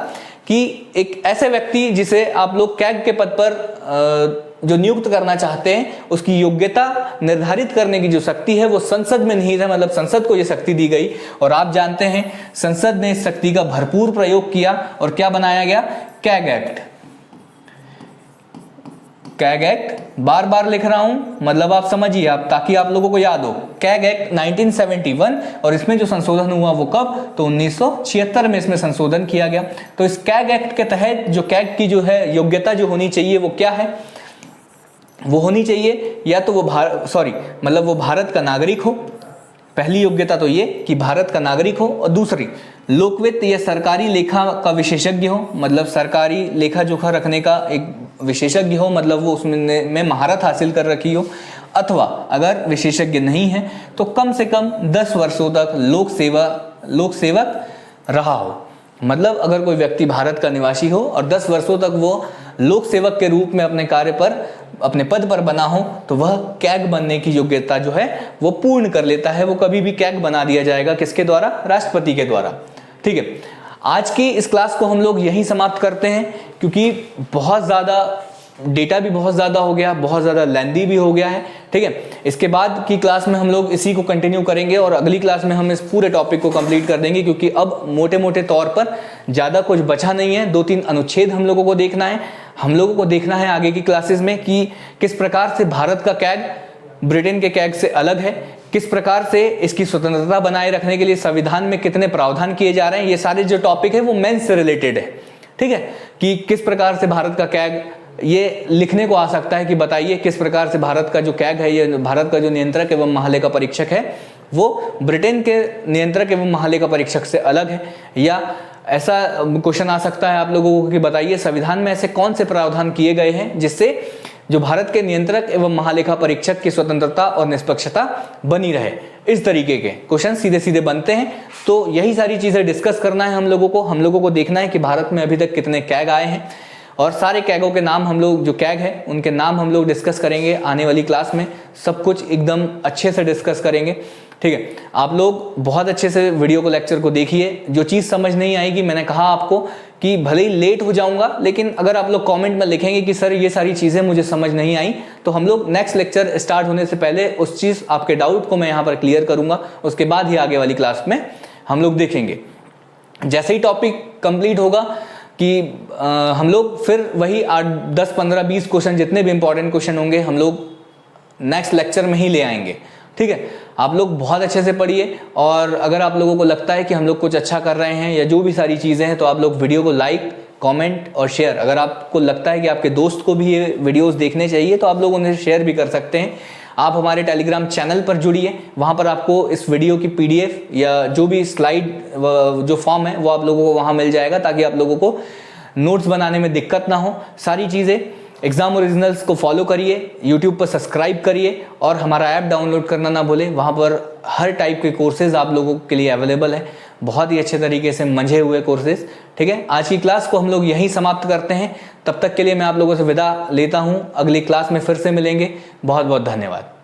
कि एक ऐसे व्यक्ति जिसे आप लोग कैग के पद पर जो नियुक्त करना चाहते हैं उसकी योग्यता निर्धारित करने की जो शक्ति है वो संसद में नहीं है। मतलब संसद को ये शक्ति दी गई और आप जानते हैं संसद ने इस शक्ति का भरपूर प्रयोग किया और क्या बनाया गया, कैग एक्ट। कैग एक्ट बार बार लिख रहा हूं, मतलब आप समझिए, आप ताकि आप लोगों को याद हो। कैग एक्ट 1971, और इसमें जो संशोधन हुआ वो कब, तो 1976 में इसमें संशोधन किया गया। तो इस कैग एक्ट के तहत जो कैग की जो है योग्यता जो होनी चाहिए वो क्या है, वो होनी चाहिए या तो वो मतलब वो भारत का नागरिक हो। पहली योग्यता तो ये कि भारत का नागरिक हो, और दूसरी लोकवित्त या सरकारी लेखा का विशेषज्ञ हो, मतलब सरकारी लेखा जोखा रखने का एक विशेषज्ञ हो, मतलब वो उसमें महारत हासिल कर रखी हो, अथवा अगर विशेषज्ञ नहीं है तो कम से कम 10 वर्षों तक लोक सेवक रहा हो। मतलब अगर कोई व्यक्ति भारत का निवासी हो और 10 वर्षों तक वो लोक सेवक के रूप में अपने कार्य पर, अपने पद पर बना हो, तो वह कैग बनने की योग्यता जो है वो पूर्ण कर लेता है। वो कभी भी कैग बना दिया जाएगा, किसके द्वारा, राष्ट्रपति के द्वारा, ठीक है। आज की इस क्लास को हम लोग यहीं समाप्त करते हैं, क्योंकि बहुत ज़्यादा डेटा भी बहुत ज़्यादा हो गया, बहुत ज़्यादा लेंदी भी हो गया है, ठीक है। इसके बाद की क्लास में हम लोग इसी को कंटिन्यू करेंगे और अगली क्लास में हम इस पूरे टॉपिक को कंप्लीट कर देंगे, क्योंकि अब मोटे मोटे तौर पर ज़्यादा कुछ बचा नहीं है। 2-3 अनुच्छेद हम लोगों को देखना है। हम लोगों को देखना है आगे की क्लासेस में कि किस प्रकार से भारत का कैग ब्रिटेन के कैग से अलग है, किस प्रकार से इसकी स्वतंत्रता बनाए रखने के लिए संविधान में कितने प्रावधान किए जा रहे हैं। ये सारे जो टॉपिक है वो मेंस से रिलेटेड है, ठीक है, कि किस प्रकार से भारत का कैग, ये लिखने को आ सकता है कि बताइए किस प्रकार से भारत का जो कैग है, ये भारत का जो नियंत्रक एवं महालेखा परीक्षक है वो ब्रिटेन के नियंत्रक एवं महालेखा परीक्षक से अलग है। या ऐसा क्वेश्चन आ सकता है आप लोगों को कि बताइए संविधान में ऐसे कौन से प्रावधान किए गए हैं जिससे जो भारत के नियंत्रक एवं महालेखा परीक्षक की स्वतंत्रता और निष्पक्षता बनी रहे। इस तरीके के क्वेश्चन सीधे सीधे बनते हैं। तो यही सारी चीजें डिस्कस करना है हम लोगों को देखना है कि भारत में अभी तक कितने कैग आए हैं, और सारे कैगों के नाम हम लोग, जो कैग है उनके नाम हम लोग डिस्कस करेंगे आने वाली क्लास में। सब कुछ एकदम अच्छे से डिस्कस करेंगे, ठीक है। आप लोग बहुत अच्छे से वीडियो को, लेक्चर को देखिए। जो चीज़ समझ नहीं आएगी, मैंने कहा आपको कि भले ही लेट हो जाऊंगा, लेकिन अगर आप लोग कमेंट में लिखेंगे कि सर ये सारी चीज़ें मुझे समझ नहीं आई, तो हम लोग नेक्स्ट लेक्चर स्टार्ट होने से पहले उस चीज़, आपके डाउट को मैं यहाँ पर क्लियर करूँगा। उसके बाद ही आगे वाली क्लास में हम लोग देखेंगे। जैसे ही टॉपिक कंप्लीट होगा कि हम लोग फिर वही 8, 10, 15, 20 क्वेश्चन, जितने भी इंपॉर्टेंट क्वेश्चन होंगे हम लोग नेक्स्ट लेक्चर में ही ले आएंगे, ठीक है। आप लोग बहुत अच्छे से पढ़िए, और अगर आप लोगों को लगता है कि हम लोग कुछ अच्छा कर रहे हैं या जो भी सारी चीज़ें हैं, तो आप लोग वीडियो को लाइक, कमेंट और शेयर। अगर आपको लगता है कि आपके दोस्त को भी ये वीडियोस देखने चाहिए तो आप लोग उन्हें शेयर भी कर सकते हैं। आप हमारे टेलीग्राम चैनल पर जुड़िए, वहाँ पर आपको इस वीडियो की पीडीएफ या जो भी स्लाइड जो फॉर्म है वो आप लोगों को वहाँ मिल जाएगा, ताकि आप लोगों को नोट्स बनाने में दिक्कत ना हो। सारी चीज़ें एग्जाम ओरिजिनल्स को फॉलो करिए, यूट्यूब पर सब्सक्राइब करिए और हमारा ऐप डाउनलोड करना ना भूलें। वहाँ पर हर टाइप के कोर्सेज आप लोगों के लिए अवेलेबल है, बहुत ही अच्छे तरीके से मंझे हुए कोर्सेज। ठीक है, आज की क्लास को हम लोग यहीं समाप्त करते हैं। तब तक के लिए मैं आप लोगों से विदा लेता हूँ, अगली क्लास में फिर से मिलेंगे। बहुत बहुत धन्यवाद।